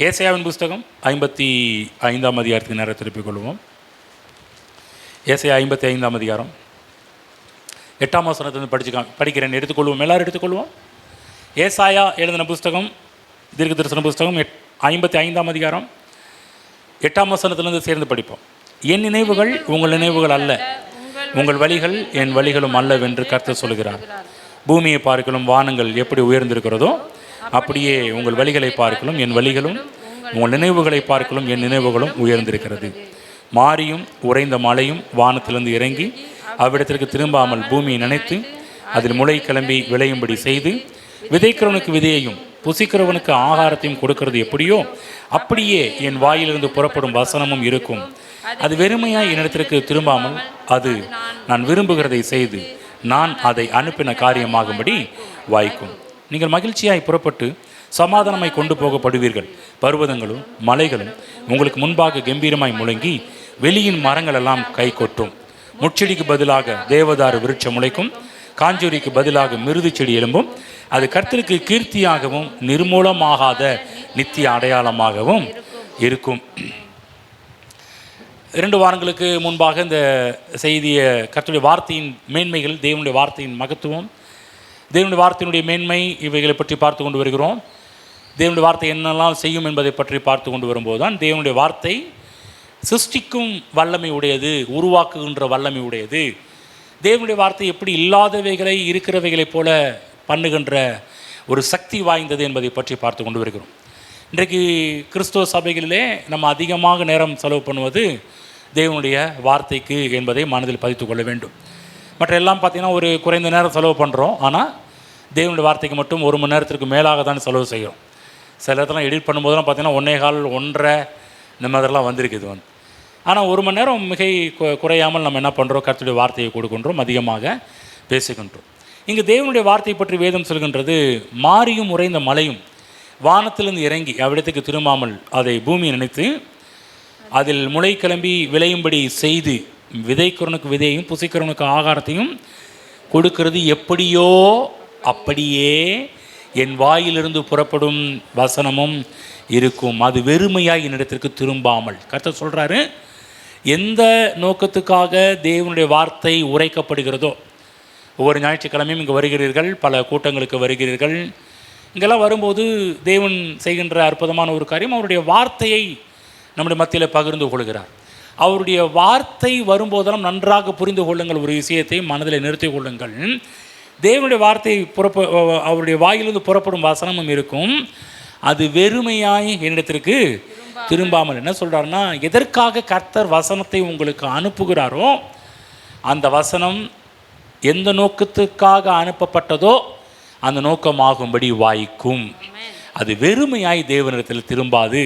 ஏசாயாவின் புஸ்தகம் 55ஆம் அதிகாரத்துக்கு நேரம் திருப்பிக் கொள்வோம். ஏசாயா 55ஆம் அதிகாரம் 8ஆம் வசனத்திலிருந்து படிக்கிறேன், எடுத்துக்கொள்வோம், எல்லாரும் எடுத்துக்கொள்வோம். ஏசாயா எழுதின புஸ்தகம், தீர்க்க தரிசன புஸ்தகம் 55ஆம் அதிகாரம் 8ஆம் வசனத்திலிருந்து சேர்ந்து படிப்போம். என் நினைவுகள் உங்கள் நினைவுகள் அல்ல, உங்கள் வழிகள் என் வழிகளும் அல்லவென்று கர்த்தர் சொல்கிறார். பூமியை பார்க்கலும் வானங்கள் எப்படி உயர்ந்திருக்கிறதோ அப்படியே உங்கள் வழிகளை பார்க்கலும் என் வழிகளும், உங்கள் நினைவுகளை பார்க்கலும் என் நினைவுகளும் உயர்ந்திருக்கிறது. மாரியும் உறைந்த மழையும் வானத்திலிருந்து இறங்கி அவ்விடத்திற்கு திரும்பாமல் பூமியை நினைத்து அதில் முளை கிளம்பி விளையும்படி செய்து, விதைக்கிறவனுக்கு விதையையும் புசிக்கிறவனுக்கு ஆகாரத்தையும் கொடுக்கிறது எப்படியோ அப்படியே என் வாயிலிருந்து புறப்படும் வசனமும் இருக்கும். அது வெறுமையாய் என்னிடத்திற்கு திரும்பாமல் அது நான் விரும்புகிறதை செய்து நான் அதை அனுப்பின காரியமாகும்படி வாய்க்கும். நீங்கள் மகிழ்ச்சியாய் புறப்பட்டு சமாதானமாய் கொண்டு போகப்படுவீர்கள். பர்வதங்களும் மலைகளும் உங்களுக்கு முன்பாக கம்பீரமாய் முழங்கி வெளியின் மரங்கள் எல்லாம் கை கொட்டும். முச்செடிக்கு பதிலாக தேவதாரு விருட்சம் முளைக்கும், காஞ்சூரிக்கு பதிலாக மிருது செடி எழும்பும். அது கர்த்தருக்கு கீர்த்தியாகவும் நிர்மூலமாகாத நித்திய அடையாளமாகவும் இருக்கும். 2 வாரங்களுக்கு முன்பாக இந்த செய்தியை, கர்த்தருடைய வார்த்தையின் மேன்மைகள், தேவனுடைய வார்த்தையின் மகத்துவம், தேவனுடைய வார்த்தையினுடைய மேன்மை, இவைகளை பற்றி பார்த்து கொண்டு வருகிறோம். தேவனுடைய வார்த்தை என்னெல்லாம் செய்யும் என்பதை பற்றி பார்த்து கொண்டு வரும்போது தான் தேவனுடைய வார்த்தை சிருஷ்டிக்கும் வல்லமை உடையது, உருவாக்குகின்ற வல்லமை உடையது. தேவனுடைய வார்த்தை எப்படி இல்லாதவைகளை இருக்கிறவைகளைப் போல பண்ணுகின்ற ஒரு சக்தி வாய்ந்தது என்பதை பற்றி பார்த்து கொண்டு வருகிறோம். இன்றைக்கு கிறிஸ்துவ சபைகளிலே நம்ம அதிகமாக நேரம் செலவு பண்ணுவது தேவனுடைய வார்த்தைக்கு என்பதை மனதில் பதித்து கொள்ள வேண்டும். மற்ற எல்லாம் பார்த்திங்கன்னா ஒரு குறைந்த நேரம் செலவு பண்ணுறோம், ஆனால் தேவனுடைய வார்த்தைக்கு மட்டும் 1 மணி நேரத்திற்கு மேலாக தான் செலவு செய்கிறோம். சில இடத்துலாம் எடிட் பண்ணும்போதெல்லாம் பார்த்திங்கன்னா 1.25 இந்த மாதிரிலாம் வந்திருக்குது ஆனால் 1 மணி நேரம் மிகை குறையாமல் நம்ம என்ன பண்ணுறோம், கர்த்தருடைய வார்த்தையை கொடுக்கின்றோம், அதிகமாக பேசுகின்றோம். இங்கு தேவனுடைய வார்த்தையை பற்றி வேதம் சொல்கின்றது, மாரியும் உறைந்த மழையும் வானத்திலிருந்து இறங்கி அவ்விடத்துக்கு திரும்பாமல் அதை பூமியை நினைத்து அதில் முளை கிளம்பி விளையும்படி செய்து, விதைக்கிறவனுக்கு விதையையும் புசிக்கிறவனுக்கு ஆகாரத்தையும் கொடுக்கிறது எப்படியோ அப்படியே என் வாயிலிருந்து புறப்படும் வசனமும் இருக்கும். அது வெறுமையாக என்னிடத்திற்கு திரும்பாமல். கர்த்தர் சொல்கிறாரு, எந்த நோக்கத்துக்காக தேவனுடைய வார்த்தை உரைக்கப்படுகிறதோ, ஒவ்வொரு ஞாயிற்றுக்கிழமையும் இங்கே வருகிறீர்கள், பல கூட்டங்களுக்கு வருகிறீர்கள். இங்கெல்லாம் வரும்போது தேவன் செய்கின்ற அற்புதமான ஒரு காரியம், அவருடைய வார்த்தையை நம்முடைய மத்தியில் பகிர்ந்து கொள்கிறார். அவருடைய வார்த்தை வரும்போதெல்லாம் நன்றாக புரிந்து கொள்ளுங்கள், ஒரு விஷயத்தை மனதில் நிறுத்தி கொள்ளுங்கள். தேவனுடைய வார்த்தை அவருடைய வாயிலிருந்து புறப்படும் வசனமும் இருக்கும். அது வெறுமையாய் என்னிடத்திற்கு திரும்பாமல். என்ன சொல்கிறாருன்னா, எதற்காக கர்த்தர் வசனத்தை உங்களுக்கு அனுப்புகிறாரோ அந்த வசனம் எந்த நோக்கத்துக்காக அனுப்பப்பட்டதோ அந்த நோக்கமாகும்படி வாய்க்கும். அது வெறுமையாய் தேவனிடத்தில் திரும்பாது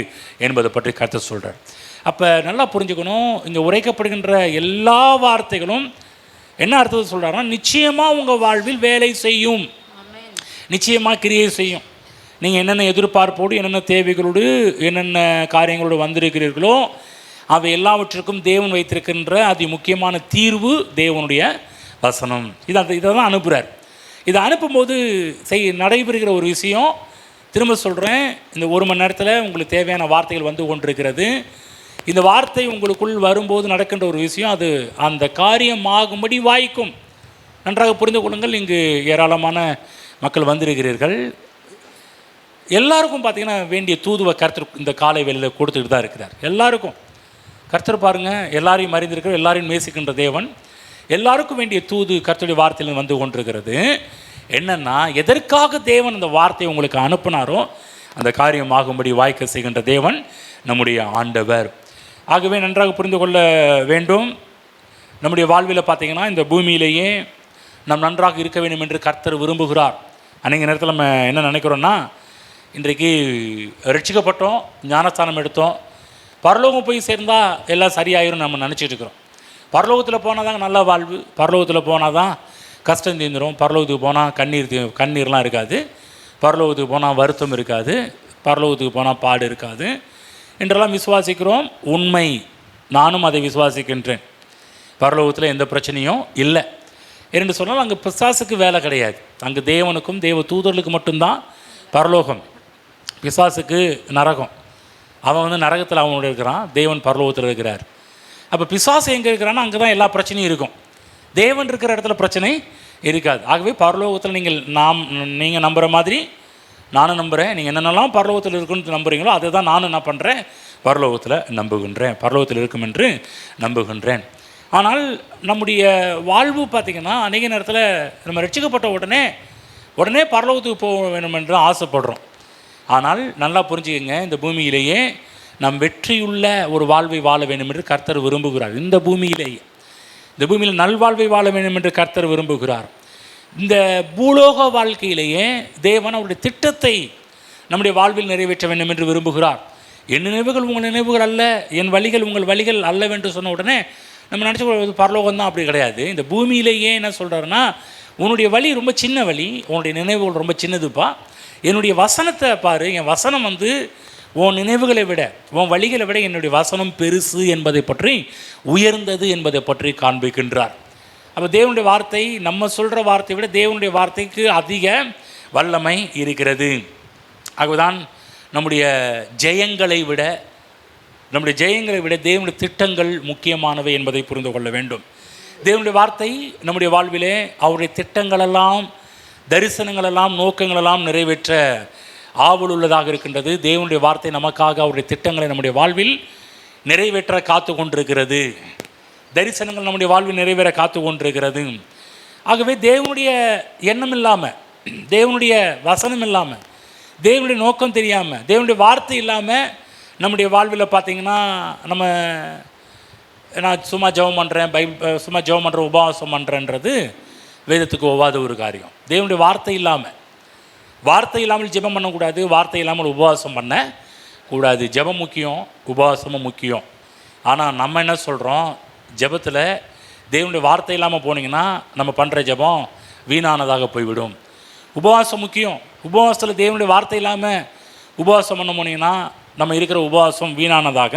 என்பதை பற்றி கர்த்தர் சொல்கிறார். அப்போ நல்லா புரிஞ்சுக்கணும், இங்கே உரைக்கப்படுகின்ற எல்லா வார்த்தைகளும் என்ன அர்த்தத்தை சொல்கிறாருன்னா, நிச்சயமாக உங்கள் வாழ்வில் வேலை செய்யும், நிச்சயமாக கிரியை செய்யும். நீங்கள் என்னென்ன எதிர்பார்ப்போடு, என்னென்ன தேவைகளோடு, என்னென்ன காரியங்களோடு வந்திருக்கிறீர்களோ அவை எல்லாவற்றிற்கும் தேவன் வைத்திருக்கின்ற அதி முக்கியமான தீர்வு தேவனுடைய வசனம். இதை தான் அனுப்புகிறார். இதை அனுப்பும்போது நடைபெறுகிற ஒரு விஷயம், திரும்ப சொல்கிறேன், இந்த 1 மணி நேரத்தில் உங்களுக்கு தேவையான வார்த்தைகள் வந்து கொண்டிருக்கிறது. இந்த வார்த்தை உங்களுக்குள் வரும்போது நடக்கின்ற ஒரு விஷயம், அது அந்த காரியமாகும்படி வாய்க்கும். நன்றாக புரிந்து கொள்ளுங்கள். இங்கு ஏராளமான மக்கள் வந்திருக்கிறீர்கள். எல்லாருக்கும் பார்த்திங்கன்னா வேண்டிய தூதுவை கர்த்தர் இந்த காலை வேளையில் கொடுத்துக்கிட்டு தான் இருக்கிறார். எல்லாருக்கும் கர்த்தர் பாருங்கள், எல்லாரையும் அறிந்திருக்கிற, எல்லாரையும் நேசிக்கின்ற தேவன், எல்லாருக்கும் வேண்டிய தூது கர்த்தருடைய வார்த்தையில் வந்து கொண்டிருக்கிறது. என்னென்னா, எதற்காக தேவன் அந்த வார்த்தையை உங்களுக்கு அனுப்பினாரோ அந்த காரியமாகும்படி வாய்க்க செய்கின்ற தேவன் நம்முடைய ஆண்டவர். ஆகவே நன்றாக புரிந்து கொள்ள வேண்டும். நம்முடைய வாழ்வில் பார்த்திங்கன்னா இந்த பூமியிலேயே நாம் நன்றாக இருக்க வேண்டும் என்று கர்த்தர் விரும்புகிறார். அன்றைய நேரத்தில் நம்ம என்ன நினைக்கிறோன்னா, இன்றைக்கு ரட்சிக்கப்பட்டோம், ஞானஸ்தானம் எடுத்தோம், பரலோகம் போய் சேர்ந்தால் எல்லாம் சரியாயிரும் நம்ம நினச்சிட்டு இருக்கிறோம். பரலோகத்தில் போனால் தான் நல்ல வாழ்வு, பரலோகத்தில் போனால் தான் கஷ்டம் தீர்ந்துடும், பரலோகத்துக்கு போனால் கண்ணீர்லாம் இருக்காது, பரலோகத்துக்கு போனால் வருத்தம் இருக்காது, பரலோகத்துக்கு போனால் பாடு இருக்காது என்றெல்லாம் விசுவாசிக்கிறோம். உண்மை, நானும் அதை விசுவாசிக்கின்றேன். பரலோகத்தில் எந்த பிரச்சனையும் இல்லை என்று சொன்னால் அங்கே பிசாசுக்கு வேலை கிடையாது. அங்கே தேவனுக்கும் தேவ தூதர்களுக்கு மட்டும்தான் பரலோகம், பிசாசுக்கு நரகம். அவன் வந்து நரகத்தில் அவனோட இருக்கிறான், தேவன் பரலோகத்தில் இருக்கிறார். அப்போ பிசாசு எங்கே இருக்கிறான்னா அங்கே தான் எல்லா பிரச்சனையும் இருக்கும். தேவன் இருக்கிற இடத்துல பிரச்சனை இருக்காது. ஆகவே பரலோகத்தில் நீங்கள் நம்புகிற மாதிரி நானும் நம்புகிறேன். நீங்கள் என்னென்னலாம் பரலோகத்தில் இருக்குன்னு நம்புகிறீங்களோ அதை தான் நானும் என்ன பண்ணுறேன், பரலோகத்தில் நம்புகின்றேன், பரலோகத்தில் இருக்கும் என்று நம்புகின்றேன். ஆனால் நம்முடைய வாழ்வு பார்த்திங்கன்னா அநேக நேரத்தில் நம்ம ரட்சிக்கப்பட்ட உடனே பரலோகத்துக்கு போக வேணும் என்று ஆசைப்படுறோம். ஆனால் நல்லா புரிஞ்சுக்கங்க, இந்த பூமியிலேயே நம் வெற்றியுள்ள ஒரு வாழ்வை வாழ வேண்டும் என்று கர்த்தர் விரும்புகிறார். இந்த பூமியில் நல்வாழ்வை வாழ வேண்டும் என்று கர்த்தர் விரும்புகிறார். இந்த பூலோக வாழ்க்கையிலேயே தேவன் அவருடைய திட்டத்தை நம்முடைய வாழ்வில் நிறைவேற்ற வேண்டும் என்று விரும்புகிறார். என் நினைவுகள் உங்கள் நினைவுகள் அல்ல, என் வழிகள் உங்கள் வழிகள் அல்லவென்று சொன்ன உடனே நம்ம நினச்ச பரலோகம் தான். அப்படி கிடையாது. இந்த பூமியிலேயே என்ன சொல்கிறாருன்னா, உன்னுடைய வழி ரொம்ப சின்ன வழி, உன்னுடைய நினைவுகள் ரொம்ப சின்னதுப்பா. என்னுடைய வசனத்தை பாரு, என் வசனம் வந்து உன் நினைவுகளை விட, உன் வழிகளை விட என்னுடைய வசனம் பெருசு என்பதை பற்றி, உயர்ந்தது என்பதை பற்றி காண்பிக்கின்றார். அப்போ தேவனுடைய வார்த்தை நம்ம சொல்கிற வார்த்தையை விட தேவனுடைய வார்த்தைக்கு அதிக வல்லமை இருக்கிறது. ஆகவேதான் நம்முடைய ஜெயங்களை விட தேவனுடைய திட்டங்கள் முக்கியமானவை என்பதை புரிந்து கொள்ள வேண்டும். தேவனுடைய வார்த்தை நம்முடைய வாழ்விலே அவருடைய திட்டங்களெல்லாம், தரிசனங்களெல்லாம், நோக்கங்களெல்லாம் நிறைவேற்ற ஆவல் உள்ளதாக இருக்கின்றது. தேவனுடைய வார்த்தை நமக்காக அவருடைய திட்டங்களை நம்முடைய வாழ்வில் நிறைவேற்ற காத்து கொண்டிருக்கிறது. தரிசனங்கள் நம்முடைய வாழ்வில் நிறைவேற காத்து கொண்டிருக்கிறது. ஆகவே தேவனுடைய எண்ணம் இல்லாமல், தேவனுடைய வசனம் இல்லாமல், தேவனுடைய நோக்கம் தெரியாமல், தேவனுடைய வார்த்தை இல்லாமல் நம்முடைய வாழ்வில் பார்த்திங்கன்னா நான் சும்மா ஜெபம் பண்ணுறேன், சும்மா ஜெபம் பண்ணுறேன், உபவாசம் பண்ணுறேன்றது வேதத்துக்கு ஒவ்வாத ஒரு காரியம். தேவனுடைய வார்த்தை இல்லாமல் ஜெபம் பண்ணக்கூடாது, வார்த்தை இல்லாமல் உபவாசம் பண்ணக்கூடாது. ஜெபம் முக்கியம், உபவாசமும் முக்கியம். ஆனால் நம்ம என்ன சொல்கிறோம், ஜெபத்தில் தேவனுடைய வார்த்தை இல்லாமல் போனீங்கன்னா நம்ம பண்ணுற ஜெபம் வீணானதாக போய்விடும். உபவாசம் முக்கியம். உபவாசத்தில் தேவனுடைய வார்த்தை இல்லாமல் உபவாசம் பண்ண போனீங்கன்னா நம்ம இருக்கிற உபவாசம் வீணானதாக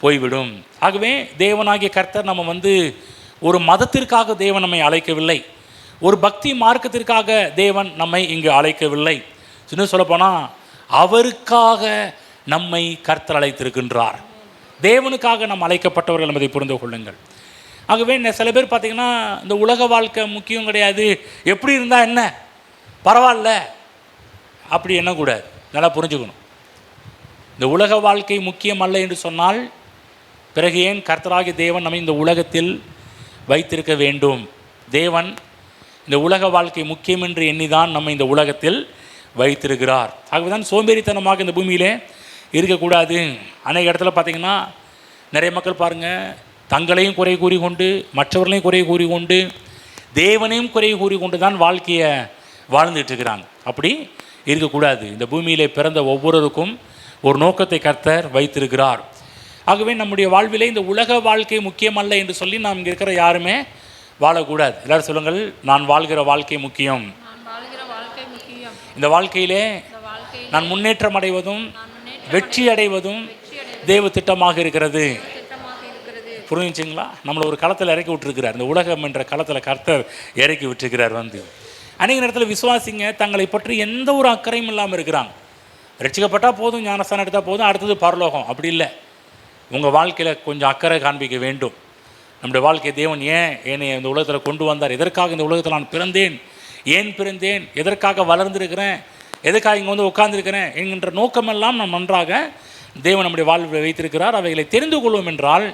போய்விடும். ஆகவே தேவனாகிய கர்த்தர் நம்ம வந்து ஒரு மதத்திற்காக தேவன் நம்மை அழைக்கவில்லை, ஒரு பக்தி மார்க்கத்திற்காக தேவன் நம்மை இங்கு அழைக்கவில்லை. இன்னும் சொல்லப்போனால் அவருக்காக நம்மை கர்த்தர் அழைத்திருக்கின்றார். தேவனுக்காக நாம் அழைக்கப்பட்டவர்கள் என்பதை புரிந்து கொள்ளுங்கள். ஆகவே சில பேர் பார்த்திங்கன்னா இந்த உலக வாழ்க்கை முக்கியம் கிடையாது, எப்படி இருந்தால் என்ன பரவாயில்ல அப்படி எண்ணக்கூடாது. நல்லா புரிஞ்சுக்கணும். இந்த உலக வாழ்க்கை முக்கியம் அல்ல என்று சொன்னால் பிறகு ஏன் கர்த்தராகிய தேவன் நம்மை இந்த உலகத்தில் வைத்திருக்க வேண்டும்? தேவன் இந்த உலக வாழ்க்கை முக்கியம் என்று எண்ணிதான் நம்ம இந்த உலகத்தில் வைத்திருக்கிறார். ஆகவே தான் சோம்பேறித்தனமாக இந்த பூமியிலே இருக்கக்கூடாது. அநேக இடத்துல பார்த்திங்கன்னா நிறைய மக்கள் பாருங்கள், தங்களையும் குறை கூறி கொண்டு, மற்றவர்களையும் குறை கூறி கொண்டு, தேவனையும் குறை கூறி கொண்டு தான் வாழ்க்கையை வாழ்ந்துட்டு இருக்கிறாங்க. அப்படி இருக்கக்கூடாது. இந்த பூமியிலே பிறந்த ஒவ்வொருவருக்கும் ஒரு நோக்கத்தை கர்த்தர் வைத்திருக்கிறார். ஆகவே நம்முடைய வாழ்விலே இந்த உலக வாழ்க்கை முக்கியமல்ல என்று சொல்லி நாம் இங்கே இருக்கிற யாருமே வாழக்கூடாது. எல்லாரும் சொல்லுங்கள், நான் வாழ்கிற வாழ்க்கை முக்கியம். இந்த வாழ்க்கையிலே நான் முன்னேற்றம் அடைவதும் வெற்றி அடைவதும் தேவ திட்டமாக இருக்கிறது. புரிஞ்சுங்களா? நம்மளை ஒரு களத்தில் இறக்கி விட்டுருக்கிறார். இந்த உலகம் என்ற களத்தில் கர்த்தர் இறக்கி விட்டுருக்கிறார். வந்து அநேக நேரத்தில் விசுவாசிங்க தங்களை பற்றி எந்த ஒரு அக்கறையும் இல்லாமல் இருக்கிறாங்க. ரட்சிக்கப்பட்டால் போதும், ஞானஸ்தானம் எடுத்தால் போதும், அடுத்தது பரலோகம். அப்படி இல்லை. உங்கள் வாழ்க்கையில் கொஞ்சம் அக்கறை காண்பிக்க வேண்டும். நம்முடைய வாழ்க்கை தேவன் ஏன் என்னை இந்த உலகத்தில் கொண்டு வந்தார், எதற்காக இந்த உலகத்தில் நான் பிறந்தேன், ஏன் பிறந்தேன், எதற்காக வளர்ந்துருக்கிறேன், எதற்காக இங்கே வந்து உட்கார்ந்துருக்கிறேன் என்கின்ற நோக்கமெல்லாம் நாம் நன்றாக தேவன் நம்முடைய வாழ்வில் வைத்திருக்கிறார். அவைகளை தெரிந்து கொள்வோம் என்றால்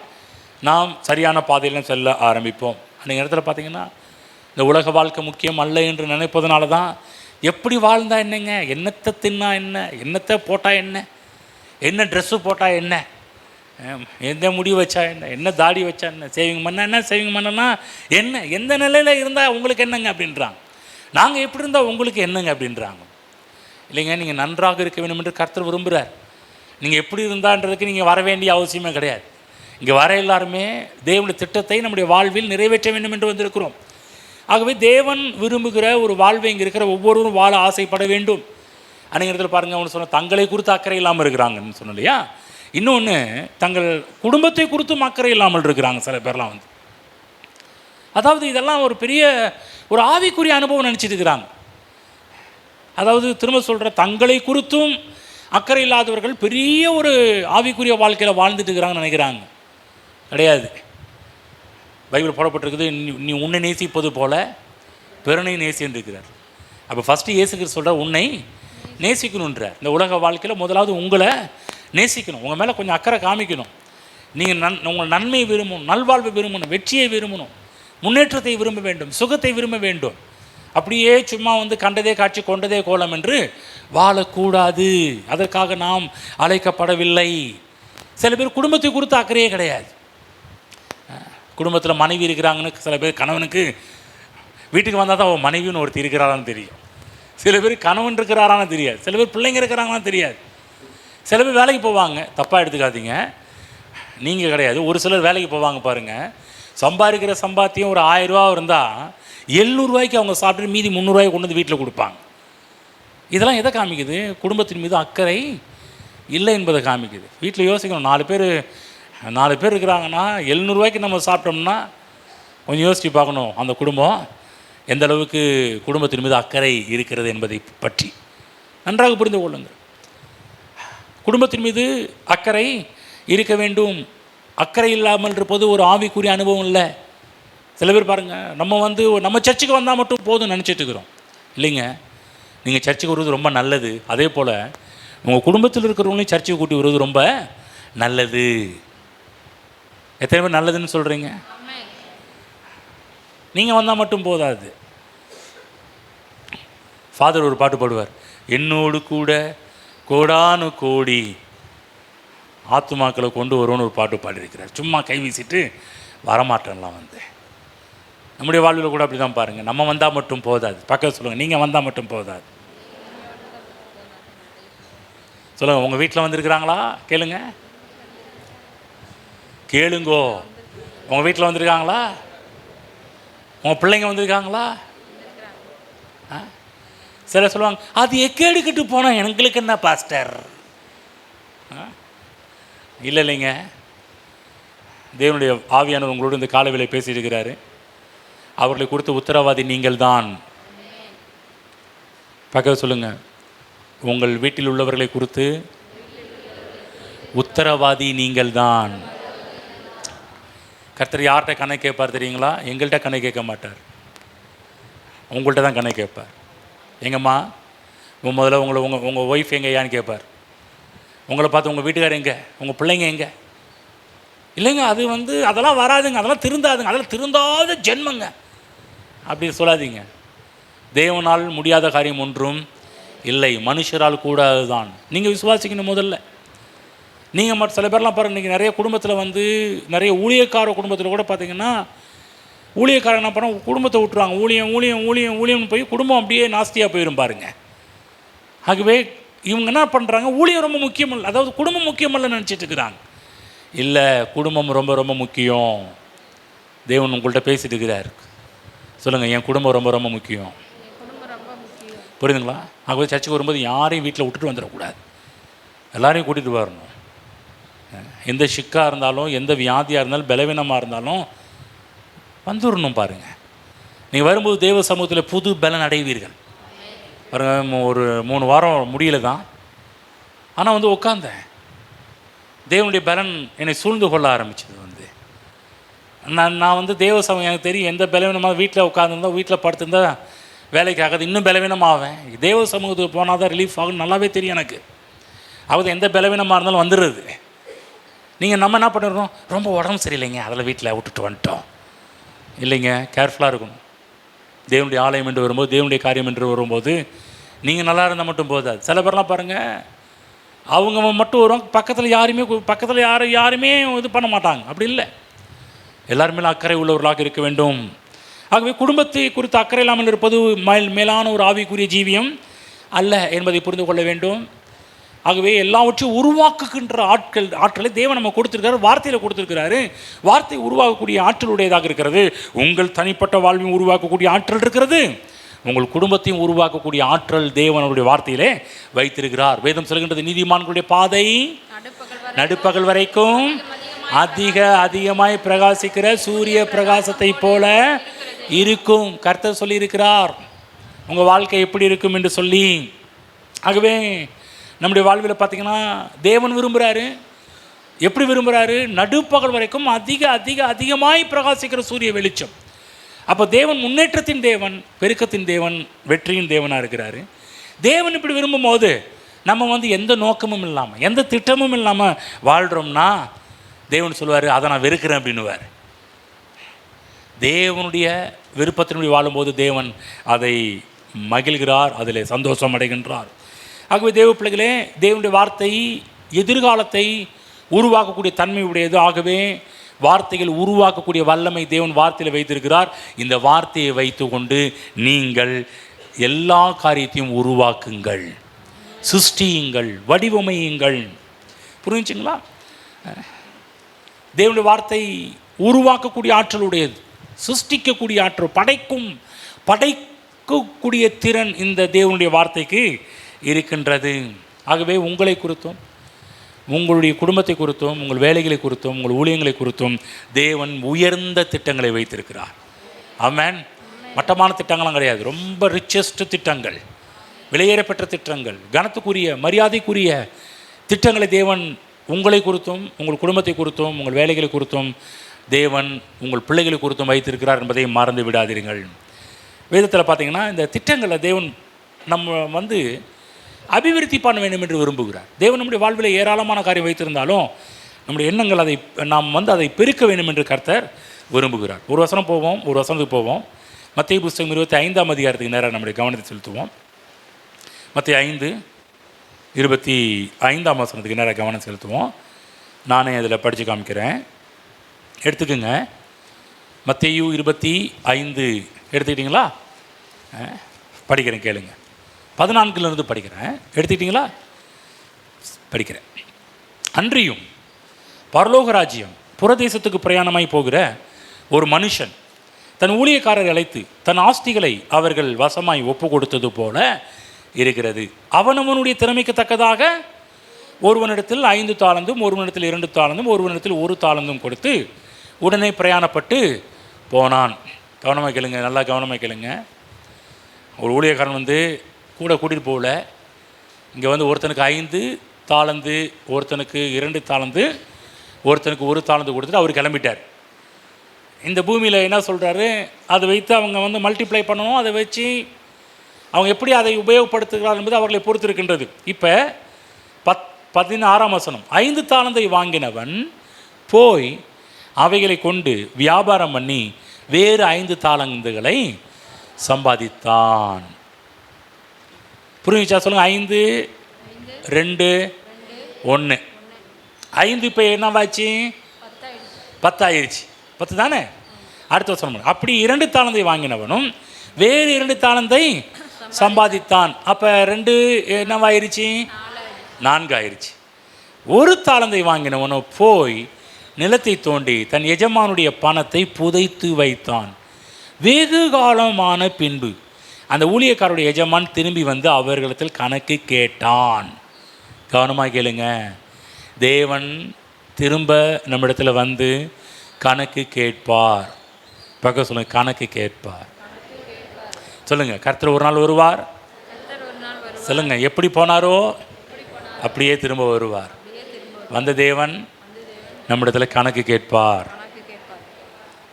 நாம் சரியான பாதையிலும் செல்ல ஆரம்பிப்போம். அன்றைய இடத்துல பார்த்திங்கன்னா இந்த உலக வாழ்க்கை முக்கியம் அல்ல என்று நினைப்பதனால தான் எப்படி வாழ்ந்தா என்னங்க, என்னத்தை தின்னா என்ன, என்னத்தை போட்டால் என்ன, என்ன ட்ரெஸ்ஸு போட்டால் என்ன, எந்த முடி வச்சா என்ன, என்ன தாடி வச்சா என்ன, சேவிங் பண்ண என்ன, சேவிங் பண்ணனா என்ன, எந்த நிலையில் இருந்தால் உங்களுக்கு என்னங்க அப்படின்றாங்க. நாங்கள் எப்படி இருந்தால் உங்களுக்கு என்னங்க அப்படின்றாங்க. இல்லைங்க, நீங்கள் நன்றாக இருக்க வேண்டும் என்று கர்த்தர் விரும்புகிறார். நீங்கள் எப்படி இருந்தான்றதுக்கு நீங்கள் வர வேண்டிய அவசியமே கிடையாது. இங்கே வர எல்லாருமே தேவனுடைய திட்டத்தை நம்முடைய வாழ்வில் நிறைவேற்ற வேண்டும் என்று வந்திருக்கிறோம். ஆகவே தேவன் விரும்புகிற ஒரு வாழ்வை இங்கே இருக்கிற ஒவ்வொருவரும் வாழ ஆசைப்பட வேண்டும். அன்றைய இடத்துல பாருங்கள், அவனு சொன்ன தங்களை குறித்து அக்கறை இல்லாமல் இருக்கிறாங்கன்னு சொன்னோம் இல்லையா? இன்னொன்று, தங்கள் குடும்பத்தை குறித்தும் அக்கறை இல்லாமல் இருக்கிறாங்க சில பேர்லாம் வந்து. அதாவது இதெல்லாம் ஒரு பெரிய ஒரு ஆவிக்குரிய அனுபவம் நினச்சிட்டு இருக்கிறாங்க. அதாவது திரும்ப சொல்கிற, தங்களை குறித்தும் அக்கறை இல்லாதவர்கள் பெரிய ஒரு ஆவிக்குரிய வாழ்க்கையில் வாழ்ந்துட்டு இருக்கிறாங்கன்னு நினைக்கிறாங்க. கிடையாது. பைபிள் போடப்பட்டிருக்குது, நீ உன்னை நேசிப்பது போல பிறனை நேசின்னு இருக்கிறார். அப்போ ஃபஸ்ட்டு இயேசு கிறிஸ்து சொல்கிற உன்னை நேசிக்கணுன்றார். இந்த உலக வாழ்க்கையில் முதலாவது உங்களை நேசிக்கணும், உங்கள் மேலே கொஞ்சம் அக்கறை காமிக்கணும். நீங்கள் உங்கள் நன்மையை விரும்பணும், நல்வாழ்வை விரும்பணும், வெற்றியை விரும்பணும், முன்னேற்றத்தை விரும்ப வேண்டும், சுகத்தை விரும்ப வேண்டும். அப்படியே சும்மா கண்டதே காட்சி கொண்டதே கோலம் என்று வாழக்கூடாது. அதற்காக நாம் அழைக்கப்படவில்லை. சில பேர் குடும்பத்தை குறித்து அக்கறையே கிடையாது. குடும்பத்தில் மனைவி இருக்கிறாங்கன்னு சில பேர் கணவனுக்கு வீட்டுக்கு வந்தால் தான் அவன் மனைவின்னு ஒருத்தர் இருக்கிறாரான்னு தெரியும். சில பேர் கணவன் இருக்கிறாரான்னு தெரியாது. சில பேர் பிள்ளைங்க இருக்கிறாங்களான்னு தெரியாது. சில பேர் வேலைக்கு போவாங்க, தப்பாக எடுத்துக்காதீங்க, நீங்கள் கிடையாது. ஒரு சிலர் வேலைக்கு போவாங்க பாருங்கள், சம்பாதிக்கிற சம்பாத்தியம் ஒரு 1000 ரூபா இருந்தால் 700 ரூபாய்க்கு அவங்க சாப்பிட்டு மீதி 300 ரூபாய்க்கு கொண்டு வந்து வீட்டில் கொடுப்பாங்க. இதெல்லாம் எதை காமிக்குது? குடும்பத்தின் மீது அக்கறை இல்லை என்பதை காமிக்குது. வீட்டில் யோசிக்கணும், 4 பேர் இருக்கிறாங்கன்னா 700 ரூபாய்க்கு நம்ம சாப்பிட்டோம்னா கொஞ்சம் யோசித்து பார்க்கணும், அந்த குடும்பம் எந்த அளவுக்கு குடும்பத்தின் மீது அக்கறை இருக்கிறது என்பதை பற்றி நன்றாக புரிந்து கொள்ளுங்கள். குடும்பத்தின் மீது அக்கறை இருக்க வேண்டும். அக்கறை இல்லாமல் இருப்பது ஒரு ஆவிக்குரிய அனுபவம் இல்லை. சில பேர் பாருங்கள், நம்ம சர்ச்சுக்கு வந்தால் மட்டும் போதும் நினச்சிட்டு இருக்கிறோம். இல்லைங்க, நீங்கள் சர்ச்சுக்கு வருவது ரொம்ப நல்லது. அதே போல் உங்கள் குடும்பத்தில் இருக்கிறவங்களையும் சர்ச்சுக்கு கூட்டி வருவது ரொம்ப நல்லது. எத்தனை பேர் நல்லதுன்னு சொல்கிறீங்க? நீங்கள் வந்தால் மட்டும் போதாது. ஃபாதர் ஒரு பாட்டு பாடுவார், என்னோடு கூட கோடானு கோடி ஆத்துமாக்களை கொண்டு வருவோன்னு ஒரு பாட்டு பாடியிருக்கிறார். சும்மா கை வீசிட்டு வரமாட்டேன்லாம் நம்முடைய வாழ்வில் கூட அப்படி தான் பாருங்கள். நம்ம வந்தால் மட்டும் போதாது. பக்கத்தில் சொல்லுங்கள், நீங்கள் வந்தால் மட்டும் போதாது. சொல்லுங்கள், உங்கள் வீட்டில் வந்திருக்கிறாங்களா? கேளுங்கோ. உங்கள் வீட்டில் வந்திருக்காங்களா? உங்கள் பிள்ளைங்க வந்திருக்காங்களா? சில சொல்லுவாங்க, அது எக்கேடுக்கிட்டு போனால் எங்களுக்கு என்ன பாஸ்டர்? இல்லைங்க, தேவனுடைய ஆவியானவர் உங்களோடு இந்த காலவேளை பேசியிருக்கிறாரு. அவர்களை கொடுத்த உத்தரவாதி நீங்கள் தான். பக்கத்தில் சொல்லுங்கள், உங்கள் வீட்டில் உள்ளவர்களை குறித்து உத்தரவாதி நீங்கள் தான். கர்த்தர் யார்கிட்ட கணக்கு கேட்பார் தெரியுங்களா? எங்கள்கிட்ட கணக்கு கேட்க மாட்டார், உங்கள்கிட்ட தான் கணக்கு கேட்பார். எங்கம்மா, முதல்ல உங்கள் ஒய்ஃப் எங்கே யான்னு கேட்பார். உங்களை பார்த்து உங்கள் வீட்டுக்காரர் எங்கே, உங்கள் பிள்ளைங்க எங்கே? இல்லைங்க, அது அதெல்லாம் வராதுங்க, அதெல்லாம் திருந்தாதுங்க, அதெல்லாம் திருந்தாத ஜென்மங்க அப்படி சொல்லாதீங்க. தேவனால் முடியாத காரியம் ஒன்றும் இல்லை, மனுஷரால் கூடாது தான். நீங்கள் விசுவாசிக்கணும் முதல்ல. நீங்கள் மட்டும் சில பேர்லாம் பாருங்கள், இன்றைக்கி நிறைய குடும்பத்தில் நிறைய ஊழியக்கார குடும்பத்தில் கூட பார்த்தீங்கன்னா, ஊழியக்காரன் என்ன பண்ண குடும்பத்தை விட்டுருவாங்க. ஊழியம்னு போய் குடும்பம் அப்படியே நாஸ்தியாக போயிடும் பாருங்க. ஆகவே இவங்க என்ன பண்ணுறாங்க, ஊழியம் ரொம்ப முக்கியம் இல்லை, அதாவது குடும்பம் முக்கியமில்லைன்னு நினச்சிட்டு இருக்கிறாங்க. இல்லை, குடும்பம் ரொம்ப ரொம்ப முக்கியம். தேவன் உங்கள்கிட்ட பேசிட்டு இருக்கிறார். சொல்லுங்கள், என் குடும்பம் ரொம்ப ரொம்ப முக்கியம். புரியுதுங்களா? ஆகவே சர்ச்சுக்கு வரும்போது யாரையும் வீட்டில் விட்டுட்டு வந்துடக்கூடாது, எல்லாரையும் கூட்டிகிட்டு வரணும். எந்த சிக்காக இருந்தாலும், எந்த வியாதியாக இருந்தாலும், பலவீனமாக இருந்தாலும் வந்துடணும். பாருங்கள், நீங்கள் வரும்போது தேவ சமூகத்தில் புது பலன் அடைவீர்கள். பாருங்கள், ஒரு 3 வாரம் முடியல தான், ஆனால் உட்காந்தேன், தேவனுடைய பலன் என்னை சூழ்ந்து கொள்ள ஆரம்பிச்சது. நான் தேவ சமூகம் எனக்கு தெரியும், எந்த பலவீனமாக வீட்டில் உட்காந்துருந்தா, வீட்டில் படுத்திருந்தா வேலைக்கு ஆகாது, இன்னும் பலவீனமாவேன். தேவ சமூகத்துக்கு போனால் தான் ரிலீஃப் ஆகும், நல்லாவே தெரியும் எனக்கு. அதாவது எந்த பலவீனமாக இருந்தாலும் வந்துடுறது. நம்ம என்ன பண்ணிடுறோம், ரொம்ப உடம்பு சரியில்லைங்க, அதில் வீட்டில் விட்டுட்டு வந்துட்டோம். இல்லைங்க, கேர்ஃபுல்லாக இருக்கணும். தேவனுடைய ஆலயம் என்று வரும்போது, தேவனுடைய காரியம் என்று வரும்போது நீங்கள் நல்லா இருந்தால் மட்டும் போதாது. சில பேர்லாம் பாருங்கள், அவங்க மட்டும் வருவாங்க, பக்கத்தில் யாருமே இது பண்ண மாட்டாங்க. அப்படி இல்லை, எல்லாருமே அக்கறை உள்ளவர்களாக இருக்க வேண்டும். ஆகவே குடும்பத்தை குறித்து அக்கறை இல்லாமல் இருப்பது மேலான ஒரு ஆவிக்குரிய ஜீவியம் அல்ல என்பதை புரிந்து கொள்ள வேண்டும். ஆகவே எல்லாவற்றையும் உருவாக்குகின்ற ஆற்றலை தேவன் நம்ம கொடுத்துருக்காரு, வார்த்தையில் கொடுத்துருக்கிறாரு. வார்த்தை உருவாக்கக்கூடிய ஆற்றல் உடையதாக இருக்கிறது. உங்கள் தனிப்பட்ட வாழ்வையும் உருவாக்கக்கூடிய ஆற்றல் இருக்கிறது, உங்கள் குடும்பத்தையும் உருவாக்கக்கூடிய ஆற்றல் தேவனுடைய வார்த்தையிலே வைத்திருக்கிறார். வேதம் சொல்கின்றது, நீதிமான்களுடைய பாதை நடுப்பகல் வரைக்கும் அதிகமாய் பிரகாசிக்கிற சூரிய பிரகாசத்தை போல இருக்கும். கர்த்தர் சொல்லியிருக்கிறார் உங்கள் வாழ்க்கை எப்படி இருக்கும் என்று சொல்லி. ஆகவே நம்முடைய வாழ்வில் பார்த்திங்கன்னா தேவன் விரும்புகிறாரு. எப்படி விரும்புகிறாரு? நடுப்பகல் வரைக்கும் அதிகமாய் பிரகாசிக்கிற சூரிய வெளிச்சம். அப்போ தேவன் முன்னேற்றத்தின் தேவன், பெருக்கத்தின் தேவன், வெற்றியின் தேவனாக இருக்கிறாரு. தேவன் இப்படி விரும்பும் போது நம்ம எந்த நோக்கமும் இல்லாமல், எந்த திட்டமும் இல்லாமல் வாழ்கிறோம்னா தேவன் சொல்லுவார், அதை நான் வெறுக்கிறேன் அப்படின்னுவார். தேவனுடைய விருப்பத்தினுடைய வாழும்போது தேவன் அதை மகிழ்கிறார், அதில் சந்தோஷம் அடைகின்றார். ஆகவே தேவ பிள்ளைகளே, தேவனுடைய வார்த்தை எதிர்காலத்தை உருவாக்கக்கூடிய தன்மை உடையது. ஆகவே வார்த்தைகள் உருவாக்கக்கூடிய வல்லமை தேவன் வார்த்தையில் வைத்திருக்கிறார். இந்த வார்த்தையை வைத்து கொண்டு நீங்கள் எல்லா காரியத்தையும் உருவாக்குங்கள், சிருஷ்டியுங்கள், வடிவமையுங்கள். புரிஞ்சுங்களா? தேவனுடைய வார்த்தை உருவாக்கக்கூடிய ஆற்றலுடையது, சிருஷ்டிக்கக்கூடிய ஆற்றல், படைக்கக்கூடிய திறன் இந்த தேவனுடைய வார்த்தைக்கு இருக்கின்றது. ஆகவே உங்களை குறித்தும், உங்களுடைய குடும்பத்தை குறித்தும், உங்கள் வேலைகளை குறித்தும், உங்கள் ஊழியங்களை குறித்தும் தேவன் உயர்ந்த திட்டங்களை வைத்திருக்கிறார். ஆமென். மட்டமான திட்டங்களும் கிடையாது, ரொம்ப ரிச்சஸ்ட் திட்டங்கள், விலையேறப்பெற்ற திட்டங்கள், கனத்துக்குரிய மரியாதைக்குரிய திட்டங்களை தேவன் உங்களை குறித்தும், உங்கள் குடும்பத்தை குறித்தும், உங்கள் வேலைகளை குறித்தும், தேவன் உங்கள் பிள்ளைகளை குறித்தும் வைத்திருக்கிறார் என்பதை மறந்து விடாதீர்கள். வேதத்தில் பார்த்திங்கன்னா இந்த திட்டங்களை தேவன் நம்ம அபிவிருத்தி பண்ண வேண்டும் என்று விரும்புகிறார். தேவன் நம்முடைய வாழ்வில் ஏராளமான காரியம் வைத்திருந்தாலும் நம்முடைய எண்ணங்கள் நாம் அதை பெருக்க வேண்டும் என்று கர்த்தர் விரும்புகிறார். ஒரு வசனத்துக்கு போவோம். மத்தேயு புஸ்தகம் 25ஆம் அதிகாரத்துக்கு நேராக நம்முடைய கவனத்தை செலுத்துவோம். மத்தேயு 5:25 வசனத்துக்கு நேராக கவனம் செலுத்துவோம். நானே அதில் படித்து காமிக்கிறேன், எடுத்துக்கோங்க. மத்தேயு 25 எடுத்துக்கிட்டிங்களா? படிக்கிறேன், கேளுங்க. 14 படிக்கிறேன், எடுத்துக்கிட்டிங்களா? படிக்கிறேன். அன்றியும் பரலோக ராஜ்யம் புறதேசத்துக்கு பிரயாணமாய் போகிற ஒரு மனுஷன் தன் ஊழியக்காரரை அழைத்து தன் ஆஸ்திகளை அவர்கள் வசமாய் ஒப்பு கொடுத்தது போல இருக்கிறது. அவனவனுடைய திறமைக்கு தக்கதாக ஒருவனிடத்தில் 5 தாலந்தும், ஒருவனிடத்தில் 2 தாலந்தும், ஒருவனிடத்தில் 1 தாலந்தும் கொடுத்து உடனே பிரயாணப்பட்டு போனான். கவனமாக கேளுங்க, நல்லா கவனமாக கேளுங்க. ஒரு ஊழியக்காரன் கூட கூட்டிகிட்டு போகல. இங்கே ஒருத்தனுக்கு 5 தாலந்து, ஒருத்தனுக்கு 2 தாலந்து, ஒருத்தனுக்கு 1 தாலந்து கொடுத்துட்டு அவர் கிளம்பிட்டார். இந்த பூமியில் என்ன சொல்கிறாரு, அதை வைத்து அவங்க மல்டிப்ளை பண்ணணும். அதை வச்சு அவங்க எப்படி அதை உபயோகப்படுத்துகிறார் என்பது அவர்களை பொறுத்து இருக்கின்றது. இப்போ 16ஆம் வசனம், 5 தாலந்தை வாங்கினவன் போய் அவைகளை கொண்டு வியாபாரம் பண்ணி வேறு 5 தாலந்துகளை சம்பாதித்தான். புரிஞ்சுச்சா? சொல்லுங்கள். 5, 2, 1. 5 இப்போ என்னவாச்சு? 10 ஆயிடுச்சு. 10 தானே? அடுத்த வருஷம் அப்படி 2 தாலந்தை வாங்கினவனும் வேறு 2 தாலந்தை சம்பாதித்தான். அப்போ 2 என்னவாயிருச்சு? 4 ஆயிடுச்சு. 1 தாலந்தை வாங்கினவனோ போய் நிலத்தை தோண்டி தன் எஜமானுடைய பணத்தை புதைத்து வைத்தான். வெகு காலமான பின்பு அந்த ஊழியக்காரருடைய எஜமான் திரும்பி அவர்களிடத்தில் கணக்கு கேட்டான். கவனமாக கேளுங்க. தேவன் திரும்ப நம்மிடத்தில் கணக்கு கேட்பார். பக்கம் சொல்லுங்கள், கணக்கு கேட்பார். சொல்லுங்கள், கர்த்தர் ஒரு நாள் வருவார். சொல்லுங்கள், எப்படி போனாரோ அப்படியே திரும்ப வருவார். வந்த தேவன் நம்மிடத்தில் கணக்கு கேட்பார்.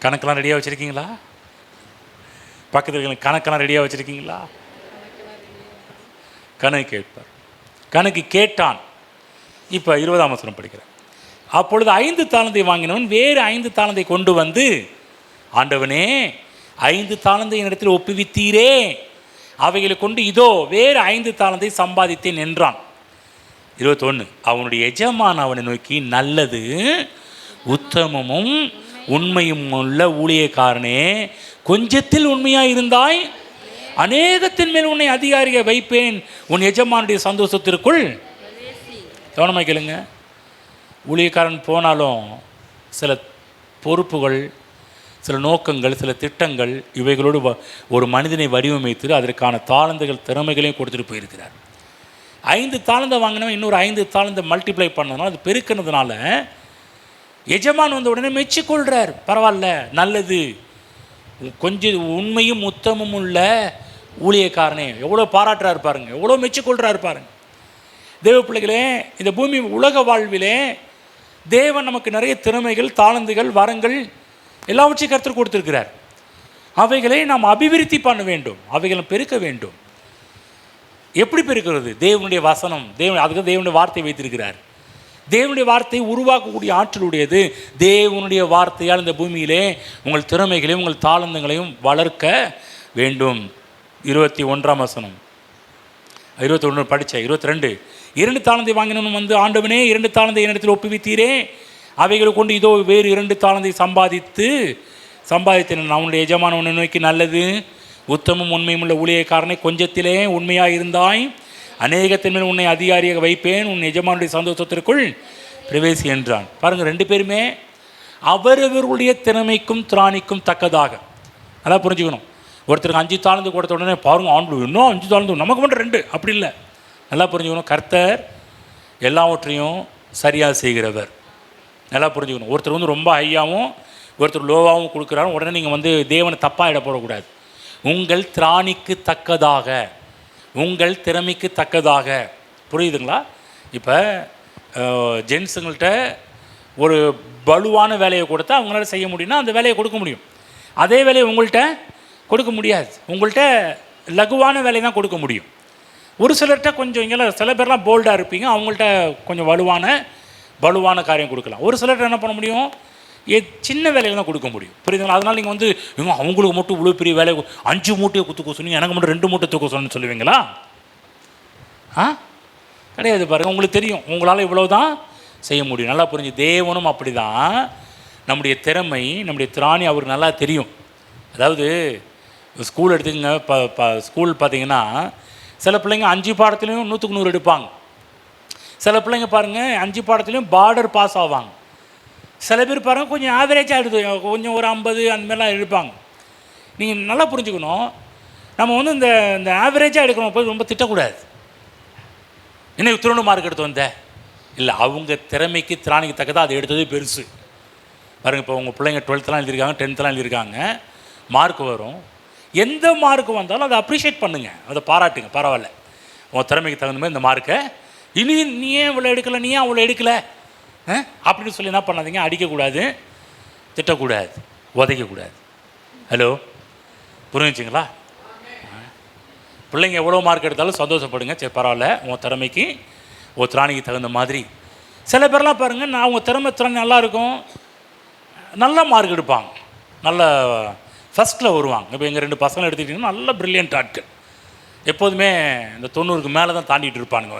கணக்கெல்லாம் ரெடியாக வச்சுருக்கீங்களா? பக்கத்தில் கணக்கெல்லாம் ரெடியாக வச்சுருக்கீங்களா? கணக்கு கேட்பார். கணக்கு கேட்டான். இப்போ 20ஆம் வசனம் படிக்கிறேன். அப்பொழுது 5 தாலந்தை வாங்கினவன் வேறு 5 தாலந்தை கொண்டு ஆண்டவனே, 5 தாலந்தை என்னிடத்தில் ஒப்புவித்தீரே, அவைகளை கொண்டு இதோ வேறு 5 தாலந்தை சம்பாதித்தேன் என்றான். 21, அவனுடைய எஜமான் அவனை நோக்கி, நல்லது, உத்தமமும் உண்மையும் உள்ள ஊழியக்காரனே, கொஞ்சத்தில் உண்மையாக இருந்தாய், அநேகத்தின் மேல் உன்னை அதிகாரியை வைப்பேன், உன் எஜமானுடைய சந்தோஷத்திற்குள். கவனமாக கேளுங்க. ஊழியக்காரன் போனாலும் சில பொறுப்புகள், சில நோக்கங்கள், சில திட்டங்கள், இவைகளோடு ஒரு மனிதனை வடிவமைத்து அதற்கான தாளந்துகள், திறமைகளையும் கொடுத்துட்டு போயிருக்கிறார். 5 தாளந்தை வாங்கினவன் இன்னொரு 5 தாளந்தை மல்டிப்ளை பண்ணதுனால, அது பெருக்கினதுனால எஜமான் உடனே மெச்சிக்கொள்கிறார். பரவாயில்ல, நல்லது, கொஞ்சம் உண்மையும் உத்தமும் உள்ள ஊழியக்காரனே. எவ்வளோ பாராட்டுறாரு பாருங்க, எவ்வளோ மெச்சிக்கொள்கிறாரு பாருங்க. தேவ பிள்ளைகளே, இந்த பூமி உலக வாழ்விலே தேவன் நமக்கு நிறைய திறமைகள், தாளந்துகள், வரங்கள் எல்லாவற்றையும் கர்த்தர் கொடுத்திருக்கிறார். அவைகளை நாம் அபிவிருத்தி பண்ண வேண்டும், அவைகளை பெருக்க வேண்டும். எப்படி பெருக்கிறது? தேவனுடைய வசனம், அதுக்கு தேவனுடைய வார்த்தை வைத்திருக்கிறார். தேவனுடைய வார்த்தை உருவாக்கக்கூடிய ஆற்றலுடையது. தேவனுடைய வார்த்தையால் இந்த பூமியிலே உங்கள் திறமைகளையும் உங்கள் தாளந்தங்களையும் வளர்க்க வேண்டும். 21ஆம் வசனம், 21 படித்தேன். 22, 2 தாளந்தை வாங்கினவன் வந்து, ஆண்டவனே 2 தாளந்தை என்னிடத்தில் ஒப்புவித்தீரே, அவைகளை கொண்டு இதோ வேறு 2 தாளந்தை சம்பாதித்தேன். அவனுடைய எஜமானவனை நோக்கி, நல்லது உத்தமும் உண்மையும் உள்ள ஊழியக்காரனை, கொஞ்சத்திலே உண்மையாக இருந்தாய், அநேகத்தின் மேல் உன்னை அதிகாரியாக வைப்பேன், உன் எஜமானுடைய சந்தோஷத்திற்குள் பிரவேசி என்றான். பாருங்கள், 2 பேருமே அவரவர்களுடைய திறமைக்கும் திராணிக்கும் தக்கதாக. அதான் புரிஞ்சுக்கணும். ஒருத்தருக்கு 5 தாளந்து கொடுத்த உடனே பாருங்கள், ஆண்டு இன்னும் 5 தாளந்து, நமக்கு மட்டும் 2 அப்படி இல்லை. நல்லா புரிஞ்சுக்கணும். கர்த்தர் எல்லாவற்றையும் சரியாக செய்கிறவர். நல்லா புரிஞ்சுக்கணும். ஒருத்தர் வந்து ரொம்ப ஹையாகவும் ஒருத்தர் லோவாகவும் கொடுக்குறாரு. உடனே நீங்கள் வந்து தேவனை தப்பாக இட போடக்கூடாது. உங்கள் திராணிக்கு தக்கதாக, உங்கள் திறமைக்கு தக்கதாக. புரியுதுங்களா? இப்போ ஜென்ஸுங்கள்கிட்ட ஒரு வலுவான வேலையை கொடுத்தா அவங்களால செய்ய முடியும்னா அந்த வேலையை கொடுக்க முடியும். அதே வேலையை உங்கள்கிட்ட கொடுக்க முடியாது. உங்கள்கிட்ட லகுவான வேலையை தான் கொடுக்க முடியும். ஒரு சிலர்கிட்ட கொஞ்சம் இங்கெல்லாம் சில பேர்லாம் போல்டாக இருப்பீங்க, அவங்கள்ட்ட கொஞ்சம் வலுவான காரியம் கொடுக்கலாம். ஒரு சிலர்கிட்ட என்ன பண்ண முடியும், சின்ன வேலையில் தான் கொடுக்க முடியும். புரியுதுங்களா? அதனால் நீங்கள் வந்து அவங்களுக்கு மட்டும் இவ்வளோ பெரிய வேலை 5 மூட்டையை தூக்க சொன்னீங்க, எனக்கு மட்டும் 2 மூட்டை தூக்க சொன்னு சொல்லுவீங்களா? கிடையாது. பாருங்கள், உங்களுக்கு தெரியும் உங்களால் இவ்வளோ தான் செய்ய முடியும். நல்லா புரிஞ்சு. தேவனும் அப்படி தான். நம்முடைய திறமை, நம்முடைய திராணி அவருக்கு நல்லா தெரியும். அதாவது ஸ்கூல் எடுத்துக்கங்க. ஸ்கூல் பார்த்தீங்கன்னா சில பிள்ளைங்க 5 பாடத்துலேயும் 100க்கு 100 எடுப்பாங்க. சில பிள்ளைங்க பாருங்கள் 5 பாடத்துலேயும் பார்டர் பாஸ் ஆவாங்க. சில பேர் பாருங்கள் கொஞ்சம் ஆவரேஜாக எடுத்து கொஞ்சம் ஒரு 50 அந்த மாதிரிலாம் எடுப்பாங்க. நீங்கள் நல்லா புரிஞ்சுக்கணும். நம்ம வந்து இந்த ஆவரேஜாக எடுக்கணும் போய் ரொம்ப திட்டக்கூடாது. என்ன 3 மார்க் எடுத்து வந்த இல்லை, அவங்க திறமைக்கு திராணிக்கு தக்கதாக அதை எடுத்தது பெருசு. பாருங்கள், இப்போ உங்கள் பிள்ளைங்க 12th எழுதியிருக்காங்க, 10th எழுதியிருக்காங்க, மார்க் வரும். எந்த மார்க் வந்தாலும் அதை அப்ரிஷியேட் பண்ணுங்கள், அதை பாராட்டுங்க. பரவாயில்ல, உங்கள் திறமைக்கு தகுந்த மாதிரி இந்த மார்க்கை இனி நீ ஏன் இவ்வளோ எடுக்கலை, நீ ஏன் அவ்வளோ எடுக்கலை அப்படின்னு சொல்லி என்ன பண்ணாதீங்க. அடிக்கக்கூடாது, திட்டக்கூடாது, உதைக்கக்கூடாது. ஹலோ, புரிஞ்சுங்களா? பிள்ளைங்க எவ்வளோ மார்க் எடுத்தாலும் சந்தோஷப்படுங்க. சரி, பரவாயில்ல, உங்கள் திறமைக்கு ஒரு திராணிக்கு தகுந்த மாதிரி. சில பேர்லாம் பாருங்கள், நான் அவங்க திறமை நல்லா இருக்கும், நல்ல மார்க் எடுப்பாங்க, நல்ல ஃபஸ்ட்டில் வருவாங்க. இப்போ எங்கள் 2 பசங்களை எடுத்துக்கிட்டிங்கன்னா நல்ல ப்ரில்லியன்ட் ஆட்கள். எப்போதுமே இந்த 90க்கு மேலே தான் தாண்டிகிட்டு இருப்பானுங்க.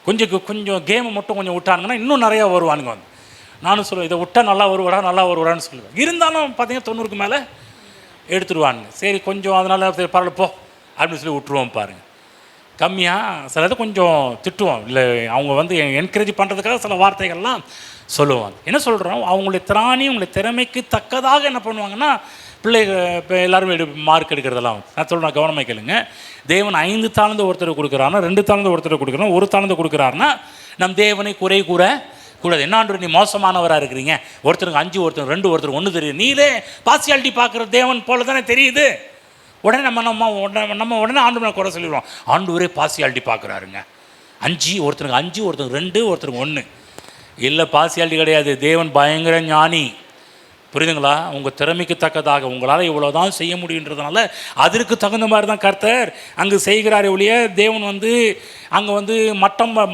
வந்து கொஞ்சம் கேமை மட்டும் கொஞ்சம் விட்டானுங்கன்னா இன்னும் நிறையா வருவானுங்க. வந்து நானும் சொல்லுவேன், இதை விட்டால் நல்லா வருவாடான்னு சொல்லுவேன். இருந்தாலும் பார்த்தீங்கன்னா 90க்கு மேலே எடுத்துருவானுங்க. சரி, கொஞ்சம் அதனால் பரவாயில்ல போ அப்படின்னு சொல்லி விட்டுருவோம். பாருங்கள், கம்மியாக சில இது கொஞ்சம் திட்டுவோம். இல்லை, அவங்க வந்து என்கரேஜ் பண்ணுறதுக்காக சில வார்த்தைகள்லாம் சொல்லுவாங்க. என்ன சொல்கிறோம், அவங்களுடைய திராணி உங்களுடைய திறமைக்கு தக்கதாக என்ன பண்ணுவாங்கன்னா பிள்ளைகள் இப்போ எல்லோரும் மார்க் எடுக்கிறதெல்லாம் நான் சொல்கிறேன், கவனமாக கேளுங்க. தேவன் 5 தாளந்து ஒருத்தர் கொடுக்குறாருன்னா, 2 தாளந்து ஒருத்தர் கொடுக்குறோம், 1 தாளந்து கொடுக்குறாருன்னா நம் தேவனை குறை கூடாது. என்னான்று நீ மோசமானவராக இருக்கிறீங்க, ஒருத்தருக்கு 5, ஒருத்தருக்கு 2, ஒருத்தருக்கு 1 தெரியுது, நீலே பார்சியாலிட்டி பார்க்குற தேவன் போல தானே தெரியுது. உடனே நம்ம உடனே ஆண்டு குறை சொல்லிடுவோம். ஆண்டவரே பார்சியாலிட்டி பார்க்குறாருங்க. 5 ஒருத்தருக்கு 5, ஒருத்தருக்கு 2, ஒருத்தருக்கு 1 இல்லை, பார்சியாலிட்டி கிடையாது. தேவன் பயங்கர ஞானி. புரியுதுங்களா? உங்கள் திறமைக்கு தக்கதாக உங்களால் இவ்வளோ தான் செய்ய முடியுன்றதுனால அதற்கு தகுந்த மாதிரி தான் கர்த்தர் அங்கே செய்கிறாரே ஒழிய தேவன் வந்து அங்கே வந்து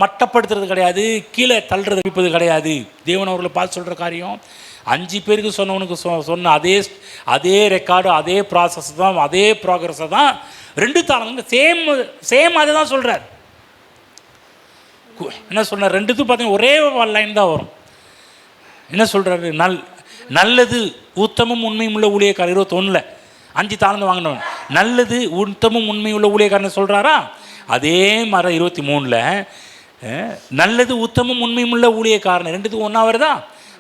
மட்டப்படுத்துறது கிடையாது, கீழே தள்ளுறது வைப்பது கிடையாது. தேவன் அவர்களை பார்த்து சொல்கிற காரியம் 5 பேருக்கு சொன்னவனுக்கு சொன்ன அதே ரெக்கார்டு, அதே ப்ராசஸ் தான், அதே ப்ராக்ரஸை தான் 2 தாளங்க சேம் அதை தான் சொல்கிறார். என்ன சொல்கிறார்? 2த்தும் பார்த்தீங்கன்னா ஒரே லைன் தான் வரும். என்ன சொல்கிறாரு? நல்லது உத்தமும் உண்மையும் உள்ள ஊழியக்காரர். 21 5 தாளந்து வாங்கினவன் நல்லது உத்தமும் உண்மையும் உள்ள ஊழியக்காரன் சொல்கிறாரா? அதே மாதிரி 23 நல்லது உத்தமும் உண்மையும் உள்ள ஊழியக்காரன் 2த்துக்கு 1 வருதா?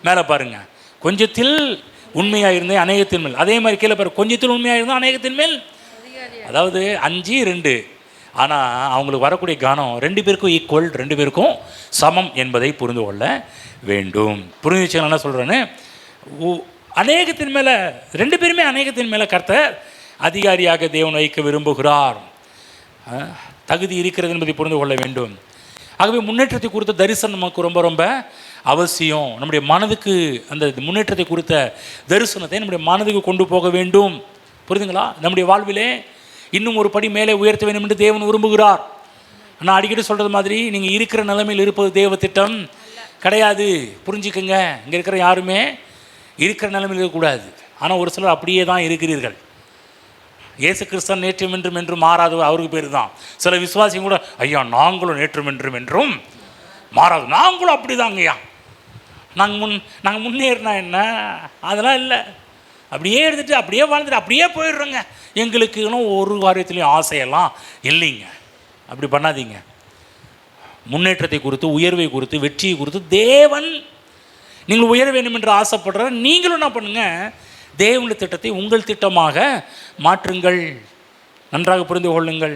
மேலே பாருங்கள், கொஞ்சத்தில் உண்மையாக இருந்தேன் அநேகத்தின் மேல். அதே மாதிரி கீழே பாரு, கொஞ்சத்தில் உண்மையாக இருந்தோம் அநேகத்தின் மேல். அதாவது 5 2, ஆனால் அவங்களுக்கு வரக்கூடிய கனம் 2 பேருக்கும் ஈக்குவல், 2 பேருக்கும் சமம் என்பதை புரிந்து கொள்ள வேண்டும். புரிஞ்சுச்சு என்ன சொல்கிறேன்னு? அநேகத்தின் மேலே 2 பேருமே அநேகத்தின் மேலே கர்த்தர் அதிகாரியாக தேவன் வைக்க விரும்புகிறார். தகுதி இருக்கிறது என்பதை புரிந்து கொள்ள வேண்டும். ஆகவே முன்னேற்றத்தை குறித்த தரிசனம் நமக்கு ரொம்ப ரொம்ப அவசியம். நம்முடைய மனதுக்கு அந்த முன்னேற்றத்தை குறித்த தரிசனத்தை நம்முடைய மனதுக்கு கொண்டு போக வேண்டும். புரியுதுங்களா? நம்முடைய வாழ்விலே இன்னும் ஒரு படி மேலே உயர்த்த வேண்டும் என்று தேவன் விரும்புகிறார். நான் அடிக்கடி சொல்கிறது மாதிரி நீங்கள் இருக்கிற நிலைமையில் இருப்பது தேவ திட்டம் கிடையாது. புரிஞ்சுக்குங்க. இங்கே இருக்கிற யாருமே இருக்கிற நிலைமையில் இருக்கக்கூடாது. ஆனால் ஒரு சிலர் அப்படியே தான் இருக்கிறீர்கள். இயேசு கிறிஸ்தன் நேற்றும் என்றும் மாறாதவர், அவருக்கு பேர் தான். சில விசுவாசியும் கூட ஐயா நாங்களும் நேற்றும் என்றும் மாறாது, நாங்களும் அப்படி தாங்க ஐயா, நாங்கள் முன்னேறினா என்ன, அதெல்லாம் இல்லை. அப்படியே எடுத்துகிட்டு அப்படியே வாழ்ந்துட்டு அப்படியே போயிடுறோங்க. எங்களுக்கு இன்னும் ஒரு காரியத்துலேயும் ஆசையெல்லாம் இல்லைங்க. அப்படி பண்ணாதீங்க. முன்னேற்றத்தை குறித்து, உயர்வை குறித்து, வெற்றியை குறித்து தேவன் நீங்கள் உயர வேண்டும் என்று ஆசைப்படுற நீங்களும் என்ன பண்ணுங்கள், தேவனுடைய திட்டத்தை உங்கள் திட்டமாக மாற்றுங்கள். நன்றாக புரிந்து கொள்ளுங்கள்.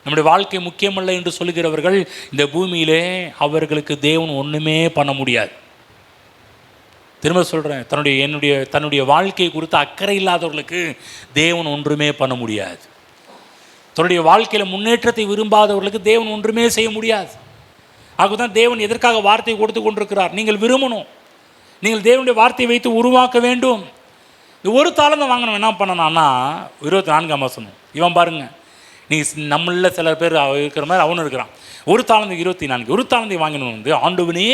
நம்முடைய வாழ்க்கை முக்கியமல்ல என்று சொல்லுகிறவர்கள் இந்த பூமியிலே அவர்களுக்கு தேவன் ஒன்றுமே பண்ண முடியாது. திரும்ப சொல்கிறேன், தன்னுடைய வாழ்க்கை குறித்து அக்கறை இல்லாதவர்களுக்கு தேவன் ஒன்றுமே பண்ண முடியாது. தன்னுடைய வாழ்க்கையில் முன்னேற்றத்தை விரும்பாதவர்களுக்கு தேவன் ஒன்றுமே செய்ய முடியாது. ஆகதான் தேவன் எதற்காக வார்த்தையை கொடுத்து கொண்டிருக்கிறார். நீங்கள் விரும்பணும், நீங்கள் தேவனுடைய வார்த்தையை வைத்து உருவாக்க வேண்டும். ஒரு தாளந்தை வாங்கணும். என்ன பண்ணணும்னா 24ஆம் வசனம் இவன் பாருங்க, நீங்கள் நம்மளில் சில பேர் இருக்கிற மாதிரி அவனும் இருக்கிறான். ஒரு தாளந்தை 24, ஒரு தாளந்தை வாங்கணும் வந்து ஆண்டவனே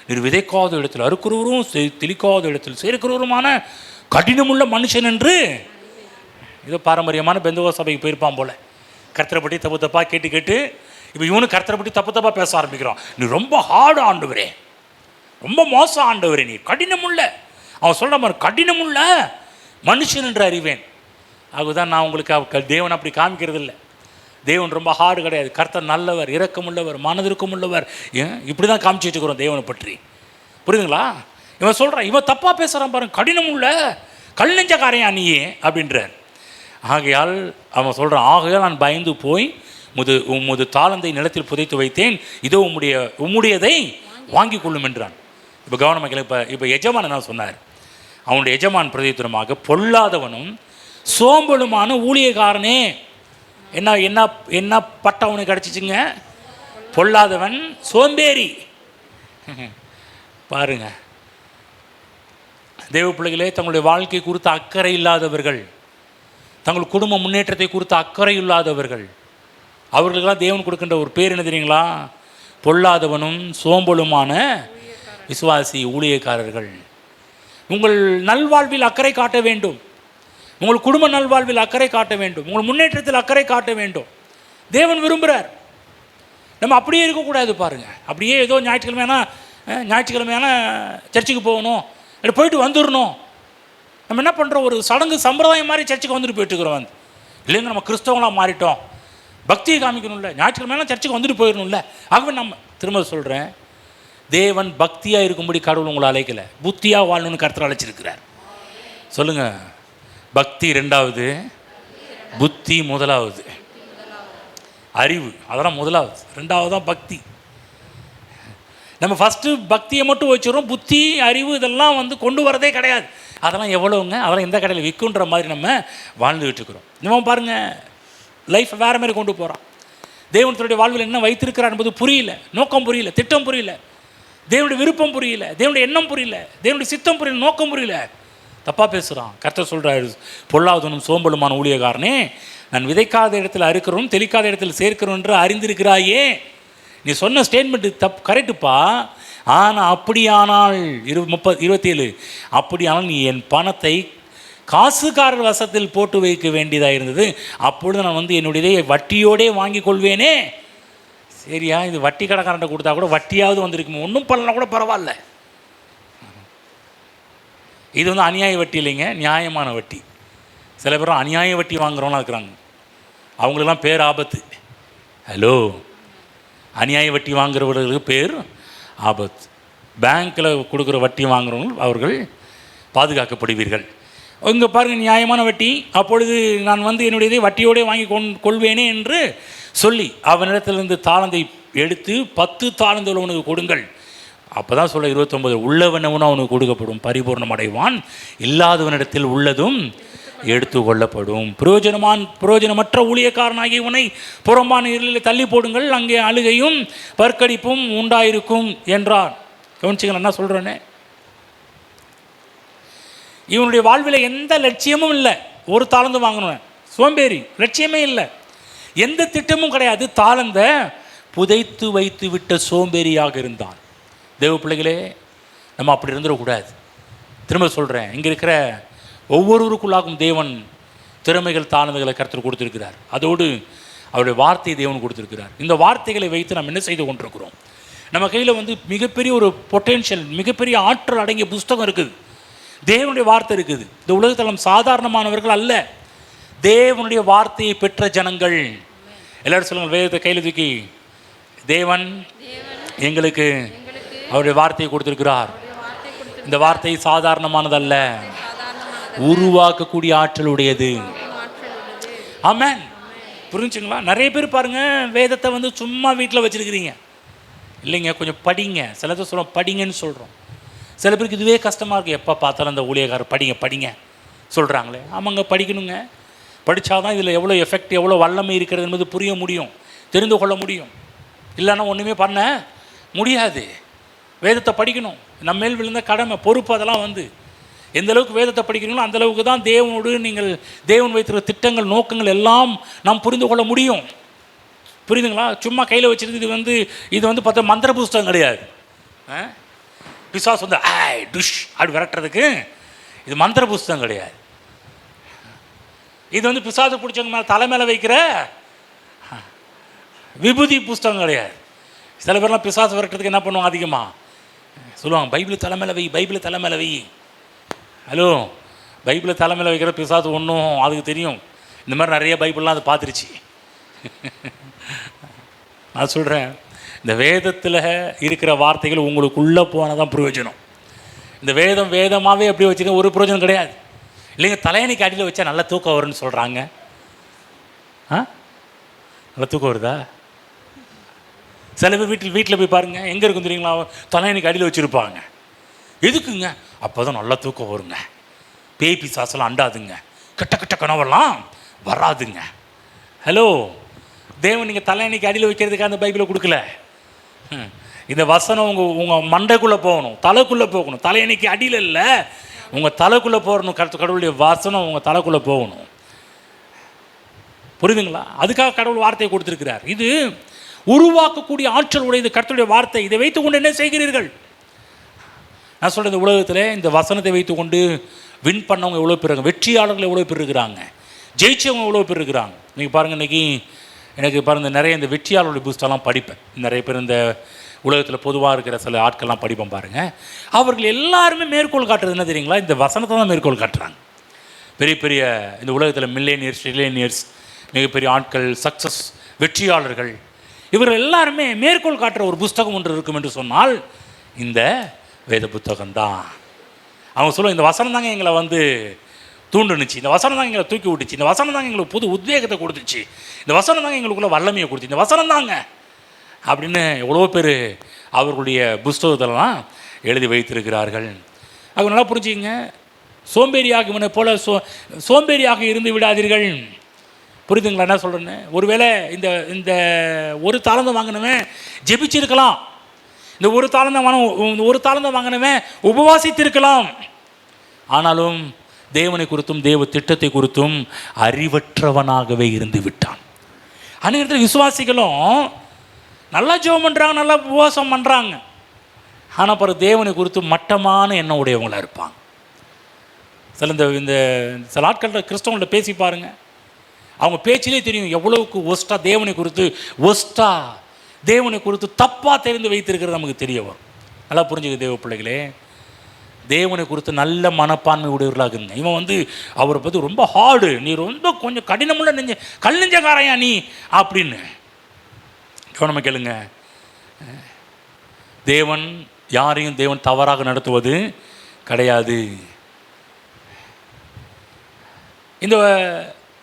நீர் விதைக்காத இடத்தில் அறுக்கிறவரும் தெளிக்காத இடத்தில் சேர்க்கிறவருமான கடினமுள்ள மனுஷன் என்று. இதோ பாரம்பரியமான பெந்தகோ சபைக்கு போயிருப்பான் போல. கர்த்தரை பற்றி தப்பு தப்பாக கேட்டு இப்போ இவனு கர்த்தரை பற்றி தப்பு பேச ஆரம்பிக்கிறான். நீ ரொம்ப ஹார்டு ஆண்டவரே, ரொம்ப மோசம் ஆண்டவரே, நீ கடினமுள்ள, அவன் சொல்கிற மாதிரி கடினமுள்ள மனுஷன் என்று அறிவேன். அதுதான் நான் உங்களுக்கு தேவன் அப்படி காமிக்கிறது இல்லை. தேவன் ரொம்ப ஹார்டு கிடையாது. கர்த்தர் நல்லவர், இரக்கமுள்ளவர், மனதிற்கும் உள்ளவர். இப்படி தான் காமிச்சிட்டு இருக்கிறோம் தேவனை பற்றி. புரியுதுங்களா? இவன் சொல்கிறான், இவன் தப்பாக பேசுகிறான் பாருங்க, கடினமுள்ள கல் நெஞ்ச காரையா நீயே அப்படின்றார். ஆகையால் அவன் சொல்கிறான், ஆகையால் நான் பயந்து போய் உமது தாளந்தை நிலத்தில் புதைத்து வைத்தேன், இதோ உம்முடையதை வாங்கி கொள்ளும் என்றான். இப்போ கவனமாக இப்போ எஜமான் என்ன சொன்னார்? அவனுடைய எஜமான் பிரதித்திரமாக, பொல்லாதவனும் சோம்பலுமான ஊழியக்காரனே. என்ன என்ன என்ன பட்டம் அவனுக்கு கிடச்சிச்சுங்க? பொல்லாதவன், சோம்பேறி. பாருங்க, தேவ பிள்ளைகளே, தங்களுடைய வாழ்க்கை குறித்து அக்கறை இல்லாதவர்கள், தங்கள் குடும்ப முன்னேற்றத்தை குறித்து அக்கறை இல்லாதவர்கள், அவர்களுக்கெல்லாம் தேவன் கொடுக்கின்ற ஒரு பேர் என்ன தெரியுங்களா? பொல்லாதவனும் சோம்பலுமான விசுவாசி ஊழியக்காரர்கள். உங்கள் நல்வாழ்வில் அக்கறை காட்ட வேண்டும். உங்கள் குடும்ப நல்வாழ்வில் அக்கறை காட்ட வேண்டும். உங்கள் முன்னேற்றத்தில் அக்கறை காட்ட வேண்டும். தேவன் விரும்புகிறார். நம்ம அப்படியே இருக்கக்கூடாது. பாருங்கள், அப்படியே ஏதோ ஞாயிற்றுக்கிழமையான சர்ச்சுக்கு போகணும், அப்படி போயிட்டு வந்துடணும். நம்ம என்ன பண்ணுறோம், ஒரு சடங்கு சம்பிரதாயம் மாதிரி சர்ச்சுக்கு வந்துட்டு போயிட்டுருக்குறோம். வந்து இல்லைங்க, நம்ம கிறிஸ்தவங்களாக மாறிட்டோம், பக்தியை காமிக்கணும்ல, ஞாயிற்றுக்கிழமையான சர்ச்சுக்கு வந்துட்டு போயிடணும்ல. ஆகவே நம்ம திரும்ப சொல்கிறேன், தேவன் பக்தியாக இருக்கும்படி கடவுள் உங்களை அழைக்கலை, புத்தியாக வாழணும்னு கர்த்தர் அழைச்சிருக்கிறார். சொல்லுங்கள், பக்தி 2வது, புத்தி 1வது, அறிவு அதெல்லாம் 1வது, 2வது தான் பக்தி. நம்ம ஃபஸ்ட்டு பக்தியை மட்டும் வச்சுருவோம், புத்தி அறிவு இதெல்லாம் வந்து கொண்டு வரதே கிடையாது. அதெல்லாம் எவ்வளோங்க, அதெல்லாம் எந்த கடையில் விற்குன்ற மாதிரி நம்ம வாழ்ந்துகிட்டு இருக்கிறோம். நம்ம பாருங்கள், லைஃப்பை வேறு மாதிரி கொண்டு போகிறான். தேவனுடைய வாழ்வில் என்ன வைத்திருக்கிறார் என்பது புரியல, நோக்கம் புரியல, திட்டம் புரியல, தேவனுடைய விருப்பம் புரியல, தேவனுடைய எண்ணம் புரியல, தேவனுடைய சித்தம் புரியல, நோக்கம் புரியல, தப்பாக பேசுகிறான். கர்த்தர் சொல்கிறாரு, பொல்லாதவனும் சோம்பலுமான ஊழியக்காரனே, நான் விதைக்காத இடத்துல அறுக்கிறோம், தெளிக்காத இடத்துல சேர்க்கிறோம் என்று அறிந்திருக்கிறாயே. நீ சொன்ன ஸ்டேட்மெண்ட்டு கரெக்டுப்பா. ஆனால் அப்படியானால் 27 அப்படியானால் நீ என் பணத்தை காசுக்காரர் வசத்தில் போட்டு வைக்க வேண்டியதாக இருந்தது, அப்பொழுது நான் வந்து என்னுடைய வட்டியோடே வாங்கி கொள்வேனே. சரியா, இது வட்டி கடைக்காரன்ட்ட கொடுத்தா கூட வட்டியாவது வந்திருக்குமே, ஒன்றும் பண்ணலாம் கூட பரவாயில்ல. இது வந்து அநியாய வட்டி இல்லைங்க, நியாயமான வட்டி. சில பேரும் அநியாய வட்டி வாங்குறவங்களாம் இருக்கிறாங்க, அவங்களுக்கெல்லாம் பேர் ஆபத்து. ஹலோ, அநியாய வட்டி வாங்குறவர்களுக்கு பேர் ஆபத்து. பேங்க்கில் கொடுக்குற வட்டி வாங்குறவங்க அவர்கள் பாதுகாக்கப்படுவீர்கள். இங்கே பாருங்கள், நியாயமான வட்டி. அப்பொழுது நான் வந்து என்னுடைய வட்டியோடே வாங்கி கொள்வேனே என்று சொல்லி அவனிடத்திலிருந்து தாளந்தை எடுத்து 10 தாளந்து உள்ளவனுக்கு கொடுங்கள், அப்போ தான் சொல்ல 29, உள்ளவனவனும் அவனுக்கு கொடுக்கப்படும், பரிபூர்ணம் அடைவான், இல்லாதவனிடத்தில் உள்ளதும் எடுத்துக்கொள்ளப்படும். பிரயோஜனமற்ற ஊழியக்காரனாகிய இவனை புறம்பான இருளில் தள்ளி போடுங்கள், அங்கே அழுகையும் பற்கடிப்பும் உண்டாயிருக்கும் என்றார். கவனிச்சிங்களா என்ன சொல்கிறேன்னு? இவனுடைய வாழ்வில் எந்த லட்சியமும் இல்லை. ஒரு தாளந்து வாங்கணும், சோம்பேறி, லட்சியமே இல்லை, எந்த திட்டமும் கிடையாது. தாளந்த புதைத்து வைத்து விட்ட சோம்பேறியாக இருந்தான். தேவ பிள்ளைகளே, நம்ம அப்படி இருந்துடக்கூடாது. திரும்ப சொல்கிறேன், இங்கே இருக்கிற ஒவ்வொருவருக்குள்ளாகும் தேவன் திறமைகள் தாளந்துகளை கர்த்தர் கொடுத்துருக்கிறார். அதோடு அவருடைய வார்த்தையை தேவன் கொடுத்துருக்கிறார். இந்த வார்த்தைகளை வைத்து நம்ம என்ன செய்து கொண்டிருக்கிறோம்? நம்ம கையில் மிகப்பெரிய ஒரு பொட்டென்ஷியல், மிகப்பெரிய ஆற்றல் அடங்கிய புஸ்தகம் இருக்குது, தேவனுடைய வார்த்தை இருக்குது. இந்த உலகத்தில் நம்ம சாதாரணமானவர்கள் அல்ல, தேவனுடைய வார்த்தையை பெற்ற ஜனங்கள். எல்லாரும் சொல்லுங்கள், வேதத்தை கையில் தூக்கி, தேவன் எங்களுக்கு அவருடைய வார்த்தையை கொடுத்திருக்கிறார். இந்த வார்த்தை சாதாரணமானதல்ல, உருவாக்கக்கூடிய ஆற்றல் உடையது. ஆமென். புரிஞ்சுங்களா? நிறைய பேர் பாருங்க, வேதத்தை சும்மா வீட்டில் வச்சிருக்கிறீங்க. இல்லைங்க, கொஞ்சம் படிங்க. சிலதை சொல்கிறோம் படிங்கன்னு சொல்கிறோம். சில பேருக்கு இதுவே கஷ்டமாக இருக்குது. எப்போ பார்த்தாலும் அந்த ஊழியக்காரர் படிங்க சொல்கிறாங்களே. ஆமாங்க, படிக்கணுங்க. படித்தாதான் இதில் எவ்வளோ எஃபெக்ட், எவ்வளோ வல்லமை இருக்கிறது என்பது புரிய முடியும், தெரிந்து கொள்ள முடியும். இல்லைன்னா ஒன்றுமே பண்ண முடியாது. வேதத்தை படிக்கணும், நம்ம மேல் விழுந்த கடமை, பொறுப்பு. அதெல்லாம் எந்த அளவுக்கு வேதத்தை படிக்கிறீங்களோ அந்த அளவுக்கு தான் தேவனோடு நீங்கள் தேவன் வைத்திருக்கிற திட்டங்கள், நோக்கங்கள் எல்லாம் நாம் புரிந்து கொள்ள முடியும். புரியுதுங்களா? சும்மா கையில் வச்சுருக்கு இது பார்த்தா மந்திர புஸ்தகம் கிடையாது. பிசாஸ் டுஷ் அப்படி விரட்டுறதுக்கு இது மந்திர புஸ்தகம் கிடையாது. இது பிசாசு பிடிச்சவங்க மேலே தலை மேலே வைக்கிற விபூதி புஸ்தகம் கிடையாது. சில பேர்லாம் பிசாசு விரட்டுறதுக்கு என்ன பண்ணுவாங்க? அதிகமாக சொல்லுவாங்க, பைபிள் தலைமையில் வை, பைபிளை தலைமையில் வை. ஹலோ, பைபிளை தலைமையில் வைக்கிற பிசாசு ஒன்றும் அதுக்கு தெரியும். இந்த மாதிரி நிறைய பைபிள்லாம் அது பார்த்துருச்சு. நான் சொல்கிறேன், இந்த வேதத்தில் இருக்கிற வார்த்தைகள் உங்களுக்குள்ளே போனால் தான் பிரயோஜனம். இந்த வேதமாகவே எப்படி வச்சுருக்க ஒரு பிரயோஜனம் கிடையாது. இல்லைங்க, தலையணைக்கு அடியில் வச்சா நல்லா தூக்கம் வரும்னு சொல்கிறாங்க. நல்லா தூக்கம் வருதா? சில பேர் வீட்டில் போய் பாருங்கள், எங்கே இருக்கும் தெரியுங்களா? தலையணைக்கு அடியில் வச்சுருப்பாங்க. எதுக்குங்க? அப்போ தான் நல்லா தூக்கம் வருங்க, பேய் பிசாசெல்லாம் அண்டாதுங்க, கெட்ட கனவெல்லாம் வராதுங்க. ஹலோ, தேவன் நீங்கள் தலையணைக்கு அடியில் வைக்கிறதுக்காக அந்த பைபிளை கொடுக்கல. இந்த வசனம் உங்கள் மண்டைக்குள்ளே போகணும், தலைக்குள்ளே போகணும். தலையணைக்கு அடியில் இல்லை, உங்கள் தலைக்குள்ளே போகணும். கடவுளுடைய வசனம் உங்கள் தலைக்குள்ளே போகணும். புரியுதுங்களா? அதுக்காக கடவுள் வார்த்தையை கொடுத்துருக்கிறார். இது உருவாக்கக்கூடிய ஆற்றல் உடையது கர்த்தருடைய வார்த்தை. இதை வைத்துக்கொண்டு என்ன செய்கிறீர்கள்? நான் சொல்கிறேன், இந்த உலகத்தில் இந்த வசனத்தை வைத்துக்கொண்டு வின் பண்ணவங்க எவ்வளோ பேர் இருக்காங்க, வெற்றியாளர்கள் எவ்வளோ பேர் இருக்கிறாங்க, ஜெயிச்சவங்க எவ்வளோ பேர் இருக்கிறாங்க. நீங்கள் பாருங்கள், இன்றைக்கி எனக்கு பாருங்கள், நிறைய இந்த வெற்றியாளருடைய புஸ்தகம்லாம் படிப்பேன். நிறைய பேர் இந்த உலகத்தில் பொதுவாக இருக்கிற சில ஆட்கள்லாம் படிப்பேன் பாருங்கள். அவர்கள் எல்லாருமே மேற்கோள் காட்டுறது என்ன தெரியுங்களா? இந்த வசனத்தை தான் மேற்கோள் காட்டுறாங்க. பெரிய பெரிய இந்த உலகத்தில் மில்லேனியர்ஸ், ட்ரில்லியனியர்ஸ், மிகப்பெரிய ஆட்கள், சக்ஸஸ் வெற்றியாளர்கள், இவர்கள் எல்லாருமே மேற்கோள் காட்டுற ஒரு புஸ்தகம் ஒன்று இருக்கும் என்று சொன்னால் இந்த வேத புத்தகம்தான். அவங்க சொல்லுவாங்க, இந்த வசனம் தாங்க எங்களை தூண்டுனுச்சு, இந்த வசனம் தாங்க எங்களை தூக்கி விட்டுச்சு, இந்த வசனம் தாங்க எங்களுக்கு புது உத்வேகத்தை கொடுத்துச்சு, இந்த வசனம் தாங்க எங்களுக்குள்ள வல்லமையை கொடுத்து, இந்த வசனம் தாங்க அப்படின்னு எவ்வளோ பேர் அவர்களுடைய புஸ்தகத்திலலாம் எழுதி வைத்திருக்கிறார்கள். அவங்க நல்லா புரிஞ்சுங்க. சோம்பேறியாக இவனை போல சோம்பேறியாக இருந்து விடாதீர்கள். புரியுதுங்களா என்ன சொல்கிறேன்னு? ஒருவேளை இந்த ஒரு தாளந்தை வாங்கினவன் ஜெபிச்சிருக்கலாம், இந்த ஒரு தாளந்தை வாங்கினவன் உபவாசித்திருக்கலாம். ஆனாலும் தேவனை குறித்தும் தேவ திட்டத்தை குறித்தும் அறிவற்றவனாகவே இருந்து விட்டான். அநேகத்தில் விசுவாசிகளும் நல்லா ஜெபம் பண்ணுறாங்க, நல்லா உபவாசம் பண்ணுறாங்க, ஆனால் பிறகு தேவனை குறித்து மட்டமான எண்ணம் உடையவங்களாக இருப்பாங்க. சில ஆட்கள்கிட்ட கிறிஸ்தவங்கள்ட்ட பேசி பாருங்கள், அவங்க பேச்சிலே தெரியும் எவ்வளவுக்கு ஒஸ்ட்டாக தேவனை குறித்து தப்பாக தெரிந்து வைத்திருக்கிறது நமக்கு தெரிய வரும். நல்லா புரிஞ்சுக்க தேவ பிள்ளைகளே, தேவனை குறித்து நல்ல மனப்பான்மை உடையவர்களாக இருங்க. இவன் அவரை பற்றி ரொம்ப ஹார்டு, நீ ரொம்ப கொஞ்சம் கடினமுள்ள கல் நெஞ்சக்காரையா நீ அப்படின்னு கவனமாக கேளுங்க. யாரையும் தேவன் தவறாக நடத்துவது கிடையாது. இந்த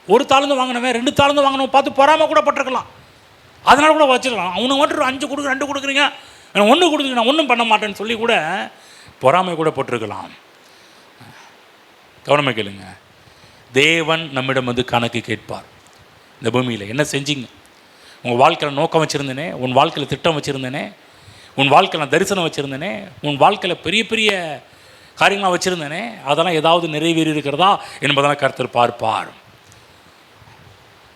ஒரு தாளந்து வாங்கினவன் 2 தாளந்து வாங்கினவன் பார்த்து பொறாம கூட பட்டிருக்கலாம், அதனால கூட வச்சிருக்கலாம். அவனுக்கு மட்டும் 5 கொடுக்குற 2 கொடுக்குறீங்க, நான் ஒன்று கொடுத்து நான் ஒன்றும் பண்ண மாட்டேன்னு சொல்லி கூட பொறாமை கூட போட்டிருக்கலாம். கவனமாக கேளுங்க, தேவன் நம்மிடம் வந்து கணக்கு கேட்பார். இந்த பூமியில் என்ன செஞ்சீங்க, உங்கள் வாழ்க்கையில் நோக்கம் வச்சுருந்தேனே, உன் வாழ்க்கையில் திட்டம் வச்சுருந்தேனே, உன் வாழ்க்கையில் நான் தரிசனம் வச்சுருந்தேனே, உன் வாழ்க்கையில் பெரிய பெரிய காரியங்களாக வச்சுருந்தேனே, அதெல்லாம் ஏதாவது நிறைவேறி இருக்கிறதா என்பதெல்லாம் கர்த்தர் பார்ப்பார்.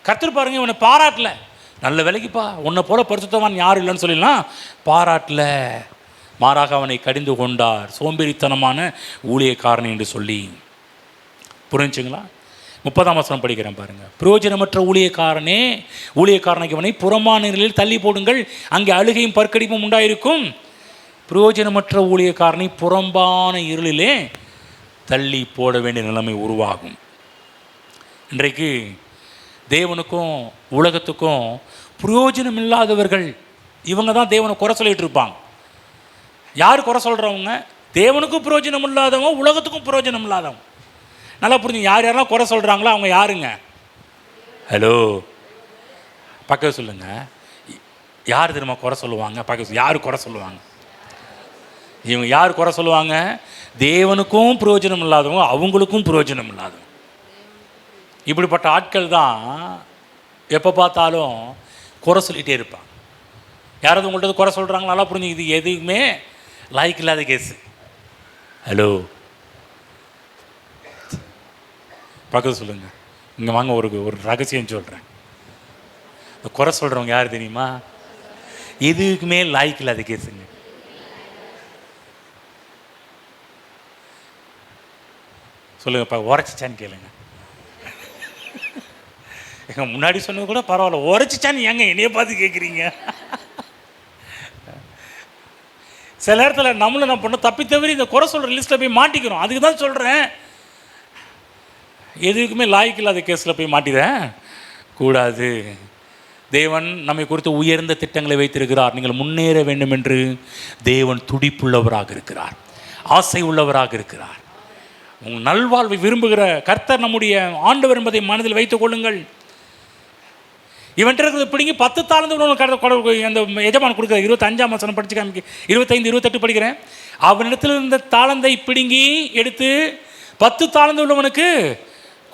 கர்த்தர் பாருங்க, இவனை பாராட்டல, நல்ல வேலைக்குப்பா உன்னை போல பரிசுத்தவான் யாரும் இல்லைன்னு சொல்லிடலாம், பாராட்டல, மாறாக அவனை கடிந்து கொண்டார், சோம்பேறித்தனமான ஊழியக்காரன் என்று சொல்லி. புரிஞ்சுங்களா? 30ஆம் வசனம் படிக்கிறேன் பாருங்க. பிரயோஜனமற்ற ஊழியக்காரனாக இவனை புறமான நிலையில் தள்ளி போடுங்கள், அங்கே அழுகையும் பற்கடிப்பும் உண்டாயிருக்கும். பிரயோஜனமற்ற ஊழியக்காரனை புறம்பான இருளிலே தள்ளி போட வேண்டிய நிலைமை உருவாகும். இன்றைக்கு தேவனுக்கும் உலகத்துக்கும் பிரயோஜனம் இல்லாதவர்கள் இவங்க தான் தேவனை குறை சொல்லிட்டு இருப்பாங்க. யார் குறை சொல்கிறவங்க? தேவனுக்கும் பிரயோஜனம் இல்லாதவங்க, உலகத்துக்கும் பிரயோஜனம் இல்லாதவங்க. நல்லா புரிஞ்சு, யார் யாரெல்லாம் குறை சொல்கிறாங்களோ அவங்க யாருங்க? ஹலோ, பக்கம் சொல்லுங்க, யார் தெரியுமா குறை சொல்லுவாங்க? பக்கம் யார் குறை சொல்லுவாங்க? இவங்க யார் குறை சொல்லுவாங்க? தேவனுக்கும் பிரயோஜனம் இல்லாதவங்க, அவங்களுக்கும் பிரயோஜனம் இல்லாதவங்க. இப்படிப்பட்ட ஆட்கள் தான் எப்போ பார்த்தாலும் குறை சொல்லிகிட்டே இருப்பாங்க. யாராவது உங்கள்கிட்ட குறை சொல்கிறாங்களா? நல்லா புரிஞ்சு, இது எதுவுமே லாய்க்கு இல்லாத கேஸு. ஹலோ, பக்கத்து சொல்லுங்கள், இங்கே வாங்க, ஒரு ரகசியம் சொல்கிறேன். இந்த குறை சொல்கிறவங்க யார் தெரியுமா? எதுக்குமே லாய்க்கு இல்லாத கேஸுங்க. சொல்லுங்கப்பா, உரைச்சிச்சான்னு கேளுங்க. எங்க முன்னாடி சொன்னது கூட பரவாயில்ல, உரைச்சிச்சான்னு ஏங்க என்னைய பார்த்து கேட்குறீங்க? சில நேரத்தில் நம்மளும் என்ன பண்ணோம், தப்பி தவிர இந்த குறை சொல்கிற லிஸ்ட்டில் போய் மாட்டிக்கிறோம். அதுக்கு தான் சொல்கிறேன், எதுக்குமே லாய்க்கு இல்லாத கேஸில் போய் மாட்டிடுறேன் கூடாது. தேவன் நம்மை குறித்து உயர்ந்த திட்டங்களை வைத்திருக்கிறார். நீங்கள் முன்னேற வேண்டும் என்று தேவன் துடிப்புள்ளவராக இருக்கிறார், ஆசை உள்ளவராக இருக்கிறார். உங்கள் நல்வாழ்வை விரும்புகிற கர்த்தர் நம்முடைய ஆண்டவர் என்பதை மனதில் வைத்துக் கொள்ளுங்கள். இவன்ட்டு இருக்கிறது பிடிங்கி 10 தாளந்து அந்த எஜமான் கொடுக்குற 25ஆம் வசனம் படிச்சு காமிக்க, 25, 28 படிக்கிறேன். அவனிடத்தில் இருந்த தாளந்தை பிடுங்கி எடுத்து 10 தாளந்து உள்ளவனுக்கு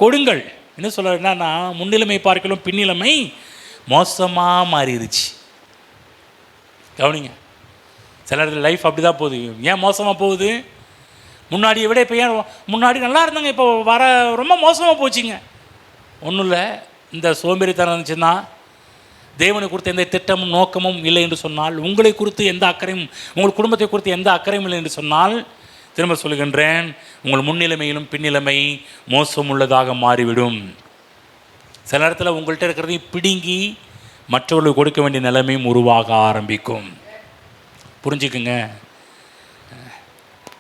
கொடுங்கள். என்ன சொல்கிறார்? என்னன்னா, முன்னிலைமை பார்க்கலும் பின்னிலைமை மோசமாக மாறிடுச்சு. கவனிங்க, சில இடத்துல லைஃப் அப்படி தான் போகுது. ஏன் மோசமாக போகுது? முன்னாடியை விட இப்போ ஏன் முன்னாடி நல்லா இருந்தாங்க, இப்போ வர ரொம்ப மோசமாக போச்சுங்க. ஒன்றும் இல்லை, இந்த சோம்பேறித்தனம் இருந்துச்சுன்னா, தேவனை குறித்து எந்த திட்டமும் நோக்கமும் இல்லை என்று சொன்னால், உங்களை குறித்து எந்த அக்கறையும், உங்கள் குடும்பத்தை குறித்து எந்த அக்கறையும் இல்லை என்று சொன்னால், திரும்ப சொல்லுகின்றேன், உங்கள் முன்னிலைமையிலும் பின்னிலைமை மோசம் உள்ளதாக மாறிவிடும். சில நேரத்தில் உங்கள்கிட்ட இருக்கிறதையும் பிடுங்கி மற்றவர்களுக்கு கொடுக்க வேண்டிய நிலைமையும் உருவாக ஆரம்பிக்கும். புரிஞ்சுக்குங்க.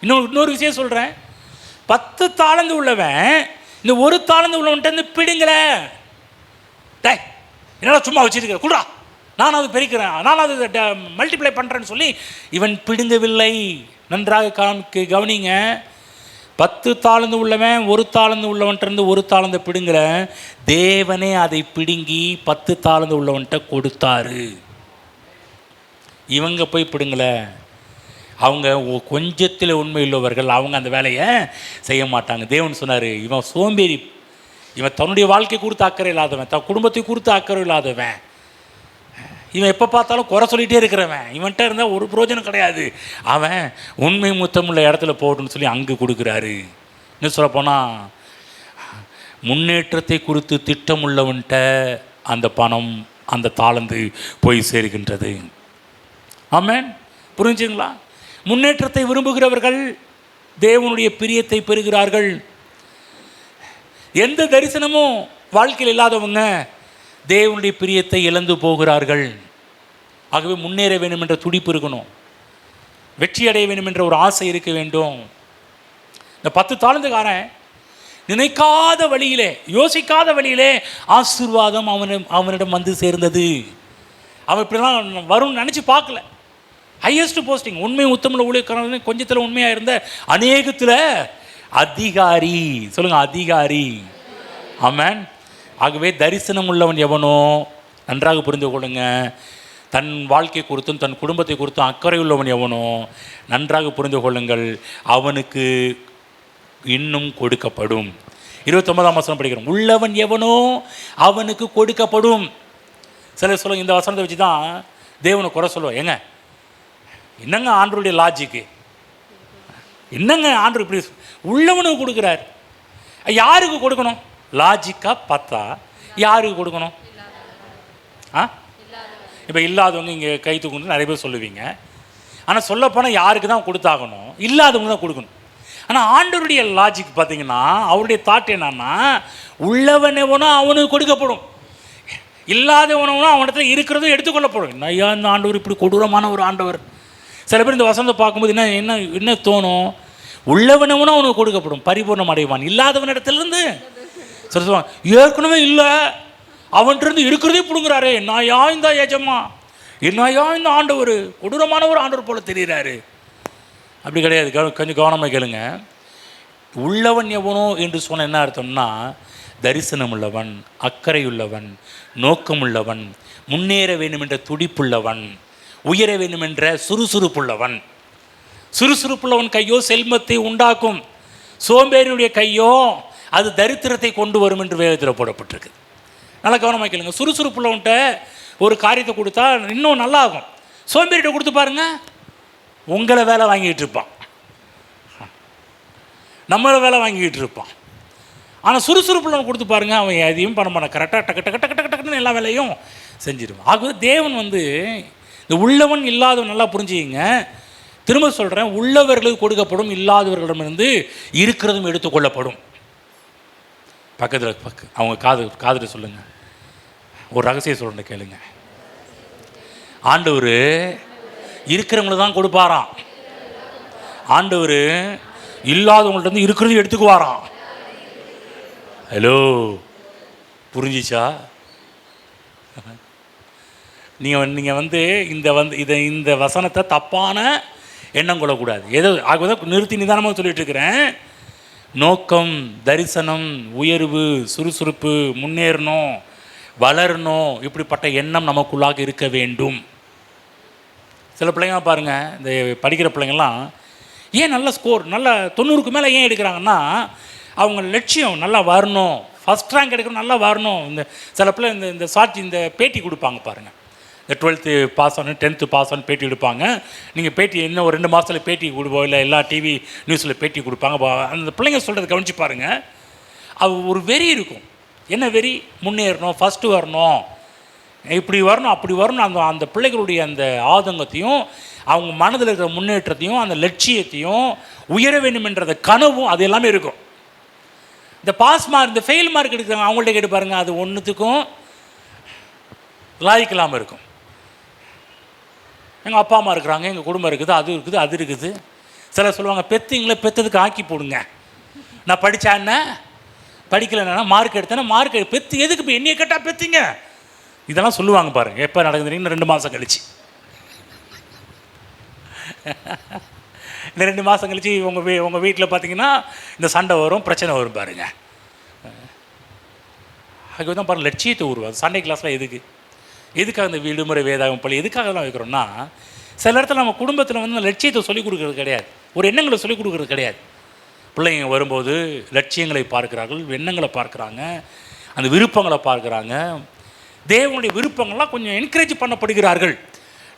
இன்னொரு விஷயம் சொல்கிறேன். 10 தாளந்து உள்ளவன் இந்த ஒரு தாளந்து உள்ளவன்ட்டு பிடுங்கல, டே என்னடா சும்மா வச்சுருக்க கூடா, நான் அது பெருக்கிறேன், நான் அது மல்டிப்ளை பண்ணுறேன்னு சொல்லி இவன் பிடுங்கவில்லை. நன்றாக கவனிங்க. 10 தாளந்து உள்ளவன் ஒரு தாளந்து உள்ளவன்ட்டு ஒரு தாளந்தை பிடுங்கல, தேவனே அதை பிடுங்கி 10 தாளந்து உள்ளவன்ட்ட கொடுத்தாரு. இவங்க போய் பிடுங்கலை. அவங்க கொஞ்சத்தில் உண்மை உள்ளவர்கள், அவங்க அந்த வேலையை செய்ய மாட்டாங்க. தேவன் சொன்னார், இவன் சோம்பேறி, இவன் தன்னுடைய வாழ்க்கை குறித்து அக்கறை இல்லாதவன், தன் குடும்பத்தை குறித்து அக்கறை இல்லாதவன், இவன் எப்போ பார்த்தாலும் குறை சொல்லிகிட்டே இருக்கிறவன், இவன்கிட்ட இருந்தால் ஒரு பிரயோஜனம் கிடையாது, அவன் உண்மை முத்தமுள்ள இடத்துல போட்டுன்னு சொல்லி அங்கே கொடுக்குறாரு. இன்னும் சொல்லப்போனால், முன்னேற்றத்தை குறித்து திட்டம் உள்ளவன்கிட்ட அந்த பணம், அந்த தாளந்து போய் சேர்கின்றது. ஆமென். புரிஞ்சுங்களா? முன்னேற்றத்தை விரும்புகிறவர்கள் தேவனுடைய பிரியத்தை பெறுகிறார்கள். எந்த தரிசனமும் வாழ்க்கையில் இல்லாதவங்க தேவனுடைய பிரியத்தை இழந்து போகிறார்கள். ஆகவே முன்னேற வேண்டும் என்ற துடிப்பு இருக்கணும், வெற்றி அடைய வேண்டும் என்ற ஒரு ஆசை இருக்க வேண்டும். இந்த 10 தாளந்துக்காரன் நினைக்காத வழியிலே, யோசிக்காத வழியிலே ஆசீர்வாதம் அவனிடம் வந்து சேர்ந்தது. அவன் இப்படிலாம் வரும்னு நினச்சி பார்க்கல. ஹையஸ்ட் போஸ்டிங், உண்மை உத்தமில் ஊழியக்காரன், கொஞ்சத்தில் உண்மையாக இருந்த அநேகத்தில் அதிகாரி. சொல்லுங்கள், அதிகாரி. ஆமென். ஆகவே தரிசனம் உள்ளவன் எவனோ, நன்றாக புரிந்து கொள்ளுங்க, தன் வாழ்க்கை குறித்தும் தன் குடும்பத்தை குறித்தும் அக்கறை உள்ளவன் எவனோ, நன்றாக புரிந்து கொள்ளுங்கள், அவனுக்கு இன்னும் கொடுக்கப்படும். 29ஆம் வசனம் படிக்கிறோம். உள்ளவன் எவனோ அவனுக்கு கொடுக்கப்படும். சிலர் சொல்லுங்க, இந்த வசனத்தை வச்சு தான் தேவனை குறை சொல்லுவோம். ஏங்க என்னங்க ஆண்டவருடைய லாஜிக்கு, என்னங்க ஆண்டவர் இப்படி உள்ளவனுக்கு கொடுக்குறார்? யாருக்கு கொடுக்கணும்? லாஜிக்காக பார்த்தா யாருக்கு கொடுக்கணும்? இப்போ இல்லாதவங்க இங்கே கை தூக்கணும் நிறைய பேர் சொல்லுவீங்க. ஆனால் சொல்லப்போனால் யாருக்கு தான் கொடுத்தாகணும்? இல்லாதவங்க தான் கொடுக்கணும். ஆனால் ஆண்டவருடைய லாஜிக் பார்த்தீங்கன்னா, அவருடைய தாட் என்னன்னா, உள்ளவனவனோ அவனுக்கு கொடுக்கப்படும், இல்லாதவனவனோ அவனிடத்தில் இருக்கிறதும் எடுத்துக்கொள்ளப்படும். என்னையா இந்த ஆண்டவர் இப்படி கொடூரமான ஒரு ஆண்டவர். சில பேர் இந்த வசனத்தை பார்க்கும்போது என்ன என்ன என்ன தோணும்? உள்ளவனவனோ அவனுக்கு கொடுக்கப்படும், பரிபூர்ணம் அடைவான். இல்லாதவன் இடத்துலேருந்து சொல்லுவாங்க, ஏற்கனவே இல்லை அவன்கிட்ட இருக்கிறதே பிடுங்குறாரு. என்னையா இந்த எஜமா, என்னையா இந்த ஆண்டவர் கொடூரமான ஒரு ஆண்டவர் போல தெரிகிறாரு. அப்படி கிடையாது. கொஞ்சம் கவனமாக கேளுங்க. உள்ளவன் எவனோ என்று சொன்ன என்ன அர்த்தம்னா, தரிசனம் உள்ளவன், அக்கறை உள்ளவன், நோக்கம் உள்ளவன், முன்னேற வேண்டும் என்ற துடிப்புள்ளவன், உயர வேண்டும் என்ற சுறுசுறுப்புள்ளவன். சுறுசுறுப்புள்ளவன் கையோ செல்வத்தை உண்டாக்கும், சோம்பேறியுடைய கையோ அது தரித்திரத்தை கொண்டு வரும் என்று வேதத்தில் போடப்பட்டிருக்கு. நல்லா கவனமாக கேளுங்க. சுறுசுறுப்புள்ளவன்கிட்ட ஒரு காரியத்தை கொடுத்தா இன்னும் நல்லா ஆகும். சோம்பேறிட்ட கொடுத்து பாருங்க, உங்களை வேலை வாங்கிட்டு இருப்பான், நம்மளை வேலை வாங்கிக்கிட்டு இருப்பான். ஆனால் சுறுசுறுப்புள்ளவன் கொடுத்து பாருங்க, அவன் எதையும் பண்ண மாட்டான், கரெக்டாக டக்கு டக்கு டக்கு டக்கு டக்குன்னு எல்லா வேலையும் செஞ்சிடுவான். ஆகவே தேவன் இந்த உள்ளவன் இல்லாதவன் நல்லா புரிஞ்சுக்கிங்க. திரும்ப சொல்கிறேன், உள்ளவர்களுக்கு கொடுக்கப்படும், இல்லாதவர்களிடமிருந்து இருக்கிறதும் எடுத்துக்கொள்ளப்படும். பக்கத்தில் அவங்க காதுட்டு சொல்லுங்க, ஒரு ரகசியம் சொல்கிறேன் கேளுங்க. ஆண்டவர் இருக்கிறவங்களுக்கு தான் கொடுப்பாராம். ஆண்டவர் இல்லாதவங்கள்ட்ட இருந்து இருக்கிறது எடுத்துக்குவாராம். ஹலோ, புரிஞ்சிச்சா? நீங்கள் இந்த வசனத்தை தப்பான எண்ணம் கொள்ளக்கூடாது. ஏதோ ஆகவே நிறுத்தி நிதானமாக சொல்லிட்டு இருக்கிறேன். நோக்கம், தரிசனம், உயர்வு, சுறுசுறுப்பு, முன்னேறணும், வளரணும், இப்படிப்பட்ட எண்ணம் நமக்குள்ளாக இருக்க வேண்டும். சில பிள்ளைங்க பாருங்கள், இந்த படிக்கிற பிள்ளைங்கள்லாம் ஏன் நல்ல ஸ்கோர், நல்ல 90க்கு மேலே ஏன் எடுக்கிறாங்கன்னா, அவங்க லட்சியம் நல்லா வரணும், ஃபஸ்ட் ரேங்க் எடுக்கணும், நல்லா வரணும். இந்த சில பிள்ளை இந்த பேட்டி கொடுப்பாங்க பாருங்கள், இந்த 12th பாஸ் ஆனு 10th பாஸ் ஆனு பேட்டி எடுப்பாங்க. நீங்கள் பேட்டி இன்னும் ஒரு 2 மாதத்தில் பேட்டி கொடுப்போம், இல்லை எல்லா டிவி நியூஸில் பேட்டி கொடுப்பாங்க. அந்த பிள்ளைங்க சொல்கிறத கவனித்து பாருங்கள். அது ஒரு வெறி இருக்கும். என்ன வெறி? முன்னேறணும், ஃபஸ்ட்டு வரணும், இப்படி வரணும், அப்படி வரணும். அந்த பிள்ளைகளுடைய அந்த ஆதங்கத்தையும், அவங்க மனதில் இருக்கிற முன்னேற்றத்தையும், அந்த லட்சியத்தையும், உயர வேண்டும் என்ற கனவும், அது எல்லாமே இருக்கும். இந்த பாஸ் மார்க், இந்த ஃபெயில் மார்க் எடுக்கிறாங்க, அவங்கள்ட்ட கேட்டு பாருங்கள், அது ஒன்றுத்துக்கும் லாய்க்கலாமல் இருக்கும். எங்கள் அப்பா அம்மா இருக்கிறாங்க, எங்கள் குடும்பம் இருக்குது, அது இருக்குது, அது இருக்குது. சிலர் சொல்லுவாங்க, பெற்றுங்களே, பெற்றதுக்கு ஆக்கி போடுங்க. நான் படித்தா என்ன, படிக்கலைன்னா மார்க் எடுத்தேன்னா மார்க் பெற்று எதுக்கு இப்போ என்னையை கேட்டால் பெற்றுங்க, இதெல்லாம் சொல்லுவாங்க பாருங்கள். எப்போ நடக்குது? இன்னும் 2 மாதம் கழிச்சு, இந்த 2 மாதம் கழிச்சு உங்கள் வீட்டில் பார்த்தீங்கன்னா இந்த சண்டை வரும், பிரச்சனை வரும் பாருங்கள். அதுக்கு தான் பாருங்கள், லட்சியத்தை உருவாது. சண்டே கிளாஸில் எதுக்காக இந்த விடுமுறை வேதாகம் பள்ளி எதுக்காக தான் வைக்கிறோம்னா, சில இடத்துல நம்ம குடும்பத்தில் லட்சியத்தை சொல்லிக் கொடுக்குறது கிடையாது, ஒரு எண்ணங்களை சொல்லிக் கொடுக்குறது கிடையாது. பிள்ளைங்க வரும்போது லட்சியங்களை பார்க்குறார்கள், எண்ணங்களை பார்க்குறாங்க, அந்த விருப்பங்களை பார்க்குறாங்க. தேவனுடைய விருப்பங்கள்லாம் கொஞ்சம் என்கரேஜ் பண்ணப்படுகிறார்கள்.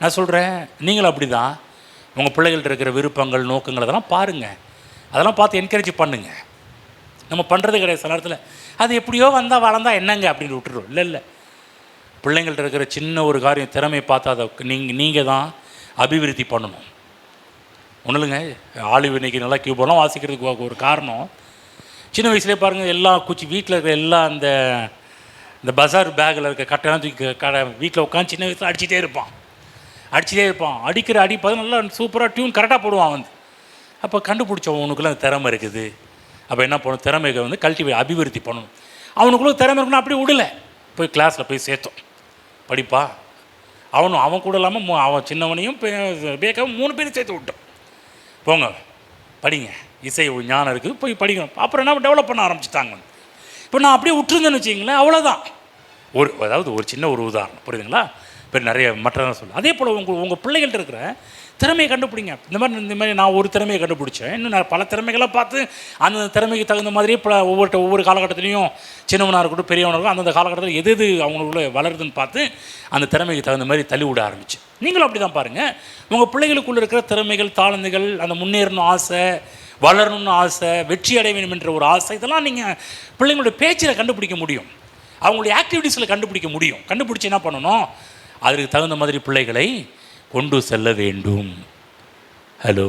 நான் சொல்கிறேன், நீங்களும் அப்படி தான். உங்கள் பிள்ளைகள்ட்ட இருக்கிற விருப்பங்கள், நோக்கங்கள் அதெல்லாம் பாருங்கள், அதெல்லாம் பார்த்து என்கரேஜ் பண்ணுங்கள். நம்ம பண்ணுறது கிடையாது. சில இடத்துல அது எப்படியோ வந்தால் வளர்ந்தா என்னங்க அப்படின்னு விட்டுருவோம். இல்லை, பிள்ளைங்கள்ட்ட இருக்கிற சின்ன ஒரு காரியம், திறமை பார்த்தா அதை நீங்கள் தான் அபிவிருத்தி பண்ணணும். ஒன்றும் இல்லைங்க, ஆலிவ் இன்னைக்கு நல்லா கியூபெல்லாம் வாசிக்கிறதுக்கு ஒரு காரணம், சின்ன வயசுலேயே பாருங்கள், எல்லா வீட்டில் இருக்கிற எல்லா இந்த பஜார் பேக்கில் இருக்க கட்டெல்லாம் தூக்கி வீட்டில் உட்காந்து சின்ன வயசில் அடிச்சுட்டே இருப்பான். அடிக்கிற அடி பார்த்து நல்லா சூப்பராக டியூன் கரெக்டாக போடுவான். அப்போ கண்டுபிடிச்சவன் உனக்குள்ளே அந்த திறமை இருக்குது. அப்போ என்ன பண்ணணும், திறமையை அபிவிருத்தி பண்ணணும். அவனுக்குள்ளே திறமை இருக்குன்னு அப்படி விடலை, போய் கிளாஸில் போய் சேர்த்தோம், படிப்பா. அவன் கூட இல்லாமல் அவன் சின்னவனையும் பேக்கவும் 3 பேரும் சேர்த்து விட்டோம். போங்க படிங்க, இசை ஞானம் இருக்குது, போய் படிக்கணும். அப்புறம் என்ன டெவலப் பண்ண ஆரம்பிச்சிட்டாங்க. இப்போ நான் அப்படியே விட்டுருங்கன்னு வச்சிங்களேன், அவ்வளோதான். அதாவது ஒரு சின்ன ஒரு உதாரணம், புரியுதுங்களா? இப்போ நிறைய மற்ற சொல்ல. அதே போல் உங்கள் பிள்ளைகள்ட்ட இருக்கிற திறமையை கண்டுபிடிங்க. இந்த மாதிரி நான் ஒரு திறமையை கண்டுபிடிச்சேன். இன்னும் நான் பல திறமைகளாக பார்த்து அந்த திறமைக்கு தகுந்த மாதிரியே ஒவ்வொரு காலகட்டத்திலையும் சின்னவனாக இருக்கட்டும் பெரியவனாக இருக்கட்டும் அந்தந்த காலகட்டத்தில் எது அவங்களுக்குள்ள வளருதுன்னு பார்த்து அந்த திறமைக்கு தகுந்த மாதிரி தள்ளி விட ஆரம்பிச்சு. நீங்களும் அப்படி தான் பாருங்கள். உங்கள் பிள்ளைகளுக்குள்ளே இருக்கிற திறமைகள், தாளந்துகள், அந்த முன்னேறணும் ஆசை, வளரணும்னு ஆசை, வெற்றி அடைய வேண்டும் என்ற ஒரு ஆசை, இதெல்லாம் நீங்கள் பிள்ளைங்களுடைய பேச்சில் கண்டுபிடிக்க முடியும், அவங்களுடைய ஆக்டிவிட்டீஸில் கண்டுபிடிக்க முடியும். கண்டுபிடிச்சி என்ன பண்ணணும், அதற்கு தகுந்த மாதிரி பிள்ளைகளை கொண்டு செல்ல வேண்டும். ஹலோ,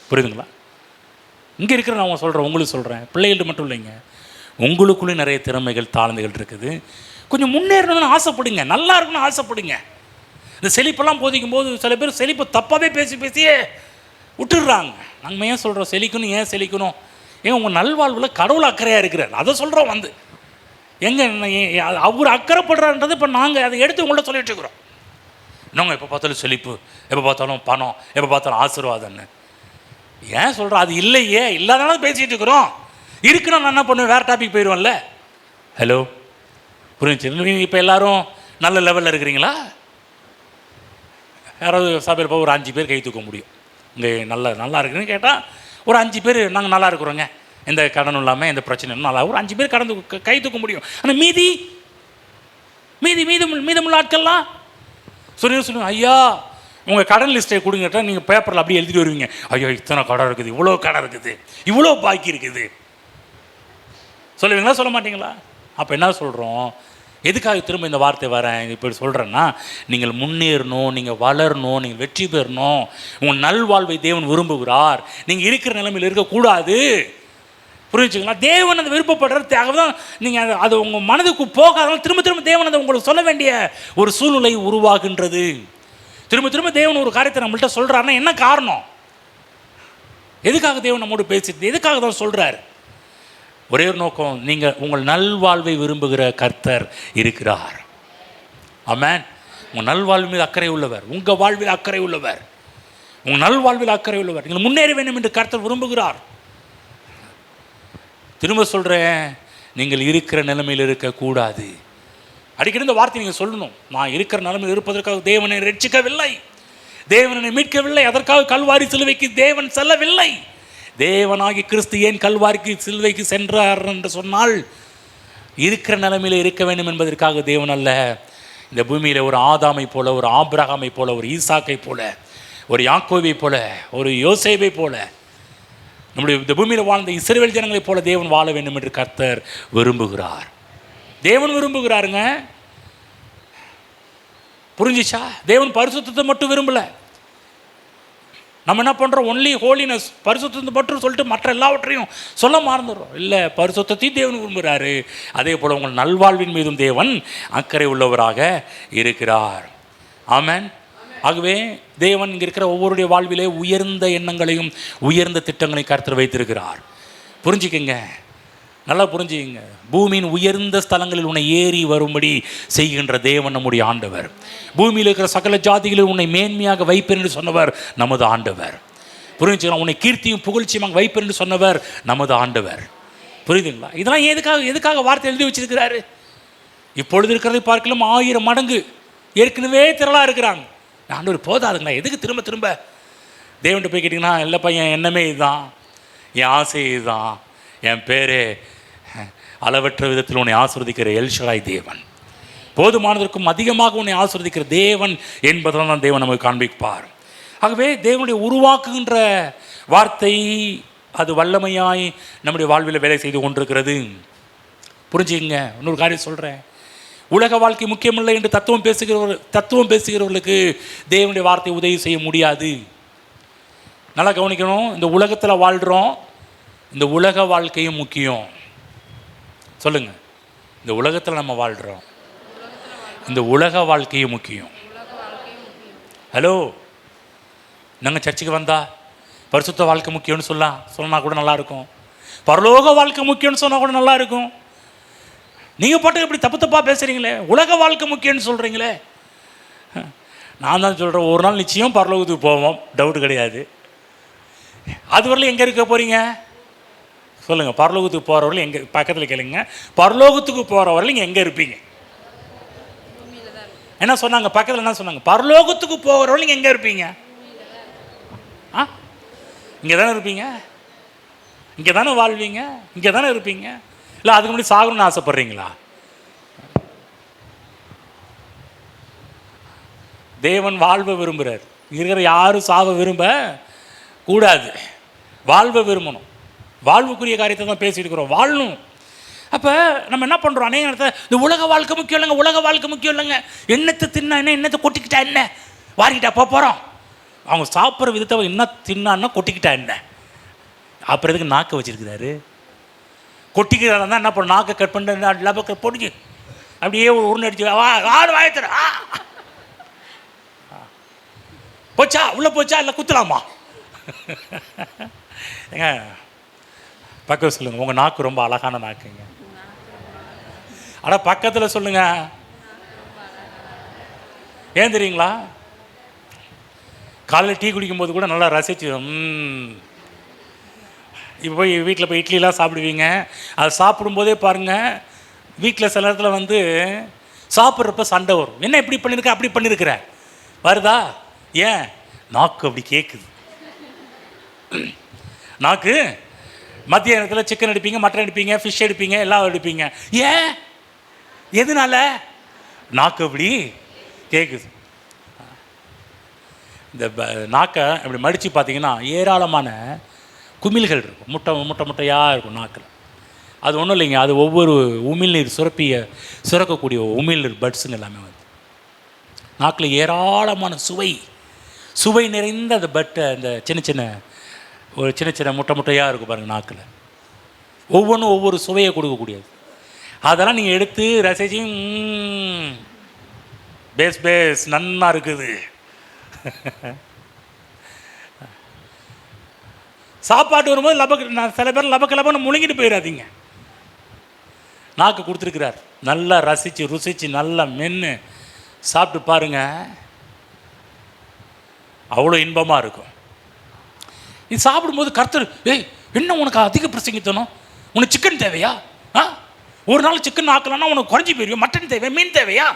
புரியுதுங்களா? இங்கே இருக்கிற நான் சொல்கிறேன், உங்களுக்கு சொல்கிறேன், பிள்ளைகள்ட்ட மட்டும் இல்லைங்க, உங்களுக்குள்ளே நிறைய திறமைகள், தாளந்துகள் இருக்குது. கொஞ்சம் முன்னேறணும்னு ஆசைப்படுங்க, நல்லா இருக்கணும்னு ஆசைப்படுங்க. இந்த செழிப்பெல்லாம் போதிக்கும் போது சில பேர் செழிப்பை தப்பாகவே பேசியே விட்டுடுறாங்க. நாங்கள் ஏன் சொல்கிறோம் செழிக்கணும், ஏன் செழிக்கணும்? ஏன் உங்கள் நல்வாழ்வில் கடவுள் அக்கறையாக இருக்கிறார், அதை சொல்கிறோம். வந்து எங்கே அவர் அக்கறைப்படுறான்றது இப்போ நாங்கள் அதை எடுத்து உங்கள்கிட்ட சொல்லிட்டு இருக்கிறோம். இன்னொங்க எப்போ பார்த்தாலும் செழிப்பு, எப்போ பார்த்தாலும் பணம், எப்போ பார்த்தாலும் ஆசீர்வாதம்னு ஏன் சொல்கிறோம்? அது இல்லையே, இல்லாதனால பேசிகிட்டு இருக்கிறோம். இருக்குன்னா நான் என்ன பண்ணுவேன், வேறு டாபிக் போயிடுவேன்ல. ஹலோ, புரிஞ்சு? இப்போ எல்லோரும் நல்ல லெவலில் இருக்கிறீங்களா? யாராவது சபையில் போய் ஒரு 5 பேர் கை தூக்க முடியும். இங்கே நல்லா இருக்குன்னு கேட்டால் ஒரு 5 பேர் நாங்கள் நல்லா இருக்கிறோங்க, எந்த கடனும் இல்லாமல் எந்த பிரச்சனையும் நல்லா, ஒரு 5 பேர் கை தூக்க முடியும். ஆனால் மீதமுள்ள ஆட்கள்லாம் சொல்லுங்க, ஐயா உங்கள் கடன் லிஸ்ட்டை கொடுங்கட்டா நீங்கள் பேப்பரில் அப்படியே எழுதிட்டு வருவீங்க. ஐயோ இத்தனை கடன் இருக்குது, இவ்வளோ கடன் இருக்குது, இவ்வளோ பாக்கி இருக்குது சொல்லுவீங்களா, சொல்ல மாட்டீங்களா? அப்போ என்ன சொல்கிறோம், எதுக்காக திரும்ப இந்த வார்த்தை வரேன் இப்படி சொல்கிறேன்னா, நீங்கள் முன்னேறணும், நீங்கள் வளரணும், நீங்கள் வெற்றி பெறணும், உங்கள் நல்வாழ்வை தேவன் விரும்புகிறார். நீங்கள் இருக்கிற நிலைமையில் இருக்கக்கூடாது. புரிஞ்சுங்களா? தேவன் அதை விருப்பப்படுறதுக்காக தான் நீங்கள் அது உங்கள் மனதுக்கு போகாதனால திரும்ப தேவன் அதை உங்களுக்கு சொல்ல வேண்டிய ஒரு சூழ்நிலை உருவாகின்றது. திரும்ப தேவன் ஒரு காரியத்தை நம்மள்கிட்ட சொல்கிறாருன்னா என்ன காரணம்? எதுக்காக தேவன் நம்மோடு பேசிட்டு எதுக்காக தான் சொல்கிறார்? ஒரே ஒரு நோக்கம், நீங்கள் உங்கள் நல்வாழ்வை விரும்புகிற கர்த்தர் இருக்கிறார். ஆமென். உங்கள் நல்வாழ்வு மீது அக்கறை உள்ளவர், உங்கள் வாழ்வில் அக்கறை உள்ளவர், உங்கள் நல்வாழ்வில் அக்கறை உள்ளவர். நீங்கள் முன்னேற வேண்டும் என்று கர்த்தர் விரும்புகிறார். திரும்ப சொல்கிறேன், நீங்கள் இருக்கிற நிலைமையில் இருக்கக்கூடாது. அடிக்கடி இந்த வார்த்தை நீங்கள் சொல்லணும். நான் இருக்கிற நிலைமையில் இருப்பதற்காக தேவனை ரட்சிக்கவில்லை, தேவனை மீட்கவில்லை, அதற்காக கல்வாரி சிலுவைக்கு தேவன் செல்லவில்லை. தேவனாகி கிறிஸ்து ஏன் கல்வாரிக்கு சிலுவைக்கு சென்றார் என்று சொன்னால், இருக்கிற நிலைமையில் இருக்க வேண்டும் என்பதற்காக தேவன் அல்ல. இந்த பூமியில் ஒரு ஆதாமை போல, ஒரு ஆபிரகாமை போல, ஒரு ஈசாக்கை போல, ஒரு யாக்கோபை போல, ஒரு யோசேப்பை போல, நம்முடைய இந்த பூமியில் வாழ்ந்த இஸ்ரவேல் ஜனங்களைப் போல தேவன் வாழ வேண்டும் என்று கர்த்தர் விரும்புகிறார். தேவன் விரும்புகிறாருங்க. புரிஞ்சிச்சா? தேவன் பரிசுத்தத்தை மட்டும் விரும்பலை. நம்ம என்ன பண்ணுறோம், ஒன்லி ஹோலினஸ், பரிசுத்தத்தை மட்டும் சொல்லிட்டு மற்ற எல்லாவற்றையும் சொல்ல மறந்துடுறோம். இல்லை, பரிசுத்தத்தையும் தேவன் விரும்புகிறாரு. அதே போல் உங்கள் நல்வாழ்வின் மீதும் தேவன் அக்கறை உள்ளவராக இருக்கிறார். ஆமென். ஆகவே தேவன் இங்கே இருக்கிற ஒவ்வொருடைய வாழ்விலே உயர்ந்த எண்ணங்களையும் உயர்ந்த திட்டங்களையும் கர்த்தர் வைத்திருக்கிறார். புரிஞ்சுக்கங்க, நல்லா புரிஞ்சுக்கங்க. பூமியின் உயர்ந்த ஸ்தலங்களில் உன்னை ஏறி வரும்படி செய்கின்ற தேவன் நம்முடைய ஆண்டவர். பூமியில் இருக்கிற சகல ஜாதிகளில் உன்னை மேன்மையாக வைப்பேன் என்று சொன்னவர் நமது ஆண்டவர். புரிஞ்சுக்கலாம்? உன்னை கீர்த்தியும் புகழ்ச்சியுமாக வைப்பேன் என்று சொன்னவர் நமது ஆண்டவர். புரியுதுங்களா? இதெல்லாம் எதுக்காக வார்த்தை எழுதி வச்சிருக்கிறாரு? இப்பொழுது இருக்கிறதை பார்க்கலாம் 1000 மடங்கு ஏற்கனவே திரளாக இருக்கிறாங்க. ஆண்டவர் போதாதுங்களா? எதுக்கு திரும்ப தேவன்கிட்ட போய் கேட்டிங்கன்னா, இல்லைப்பா என் எண்ணமே இதுதான், என் ஆசை இதுதான், என் பேரே அளவற்ற விதத்தில் உன்னை ஆசீர்வதிக்கிற எல்ஷடாய் தேவன், போதுமானதற்கும் அதிகமாக உன்னை ஆசீர்வதிக்கிற தேவன் என்பதெல்லாம் தான் தேவன் நமக்கு காண்பிப்பார். ஆகவே தேவனுடைய உருவாக்குகின்ற வார்த்தை அது வல்லமையாய் நம்முடைய வாழ்வில் வேலை செய்து கொண்டிருக்கிறது. புரிஞ்சுக்கங்க. இன்னொரு காரியம் சொல்கிறேன், உலக வாழ்க்கை முக்கியமில்லை என்று தத்துவம் பேசுகிறவர்களுக்கு தேவனுடைய வார்த்தை உதவி செய்ய முடியாது. நல்லா கவனிக்கணும். இந்த உலகத்தில் வாழ்கிறோம், இந்த உலக வாழ்க்கையும் முக்கியம். சொல்லுங்கள், இந்த உலகத்தில் நம்ம வாழ்கிறோம், இந்த உலக வாழ்க்கையும் முக்கியம். ஹலோ, நாங்கள் சர்ச்சுக்கு வந்தா பரிசுத்த வாழ்க்கை முக்கியம்னு சொன்னால் கூட நல்லாயிருக்கும், பரலோக வாழ்க்கை முக்கியம்னு சொன்னால் கூட நல்லாயிருக்கும். நீங்கள் பாட்டு எப்படி தப்பாக பேசுகிறீங்களே, உலக வாழ்க்கை முக்கியம்னு சொல்கிறீங்களே. நான் தான் சொல்கிறேன், ஒரு நாள் நிச்சயம் பரலோகத்துக்கு போவோம், டவுட்டு கிடையாது. அது வரல எங்கே இருக்க போகிறீங்க சொல்லுங்கள்? பரலோகத்துக்கு போகிறவர்கள் எங்கே, பக்கத்தில் கேளுங்க, பரலோகத்துக்கு போகிறவர்கள் நீங்கள் எங்கே இருப்பீங்க? என்ன சொன்னாங்க? பக்கத்தில் என்ன சொன்னாங்க? பரலோகத்துக்கு போகிறவங்க நீங்கள் எங்கே இருப்பீங்க? இங்கே தானே இருப்பீங்க, இங்கே தானே வாழ்வீங்க, இங்கே தானே இருப்பீங்க. இல்லை அதுக்கு முன்னாடி சாகணும்னு ஆசைப்படுறீங்களா? தேவன் வாழ்வை விரும்புகிறார். இருக்கிற யாரும் சாக விரும்ப கூடாது, வாழ்வை விரும்பணும். வாழ்வுக்குரிய காரியத்தை தான் பேசிட்டு இருக்கிறோம், வாழணும். அப்போ நம்ம என்ன பண்ணுறோம்? அநேக நேரத்தில் இந்த உலக வாழ்க்கை முக்கியம் இல்லைங்க, உலக வாழ்க்கை முக்கியம் இல்லைங்க, எண்ணத்தை தின்னா என்ன, எண்ணத்தை கொட்டிக்கிட்டா என்ன, வாரிக்கிட்டா போகிறோம். அவங்க சாப்பிட்ற விதத்தை என்ன தின்னான்னா கொட்டிக்கிட்டா என்ன, அப்புறம் எதுக்கு நாக்கை வச்சுருக்கிறாரு? கொட்டிக்கிறாரு தான் என்ன பண்ண, நாக்கை கட் பண்ணி லபக்க பொடிஞ்சு அப்படியே ஒரு உருண்டை அடிச்சு ஆறு வாயத்துற போச்சா, உள்ளே போச்சா, இல்லை குத்தலாமா? ஏங்க பக்கம் சொல்லுங்கள், உங்கள் நாக்கு ரொம்ப அழகான நாக்குங்க. ஆனால் பக்கத்தில் சொல்லுங்க, ஏன் தெரியுங்களா? காலையில் டீ குடிக்கும்போது கூட நல்லா ரசிச்சு இப்போ போய் வீட்டில் போய் இட்லிலாம் சாப்பிடுவீங்க. அது சாப்பிடும்போதே பாருங்கள், வீட்டில் சில இடத்துல வந்து சாப்பிட்றப்ப சண்டை வரும். என்ன இப்படி பண்ணியிருக்க, அப்படி பண்ணியிருக்கிற வருதா? ஏன்? நாக்கு அப்படி கேட்குது. நாக்கு மத்திய நேரத்தில் சிக்கன் எடுப்பீங்க, மட்டன் எடுப்பீங்க, ஃபிஷ் எடுப்பீங்க, எல்லாம் எடுப்பீங்க. ஏன்? எதனால? நாக்கு அப்படி கேட்குது. இந்த நாக்கை அப்படி மடித்து பார்த்தீங்கன்னா ஏராளமான குமிழ்கள் இருக்கும், முட்டையாக இருக்கும் நாக்கில். அது ஒன்றும் இல்லைங்க, அது ஒவ்வொரு உமிழ்நீர் சுரக்கக்கூடிய உமிழ்நீர் பட்ஸுங்க எல்லாமே வந்து நாக்கில் ஏராளமான சுவை நிறைந்த அந்த பட்டை, அந்த சின்ன சின்ன முட்டையாக இருக்கும் பாருங்கள் நாக்கில். ஒவ்வொன்றும் ஒவ்வொரு சுவையை கொடுக்கக்கூடியது. அதெல்லாம் நீங்கள் எடுத்து ரசிச்சு பேஸ் நன்னா இருக்குது. சாப்பாட்டு வரும்போது சில பேர் லபன்னு முழுங்கிட்டு போயிடாதீங்க. நாக்கு கொடுத்துருக்கிறார், நல்லா ருசிச்சு நல்லா மென்று சாப்பிட்டு பாருங்க, அவ்வளோ இன்பமாக இருக்கும். இது சாப்பிடும்போது கர்த்தர், என்ன உனக்கு அதிக பிரசங்கித்தனும், உனக்கு சிக்கன் தேவையா? ஒரு நாள் சிக்கன் ஆக்கலன்னா உனக்கு குறைஞ்சி போயிருவியா? மட்டன் தேவையா? மீன் தேவையா?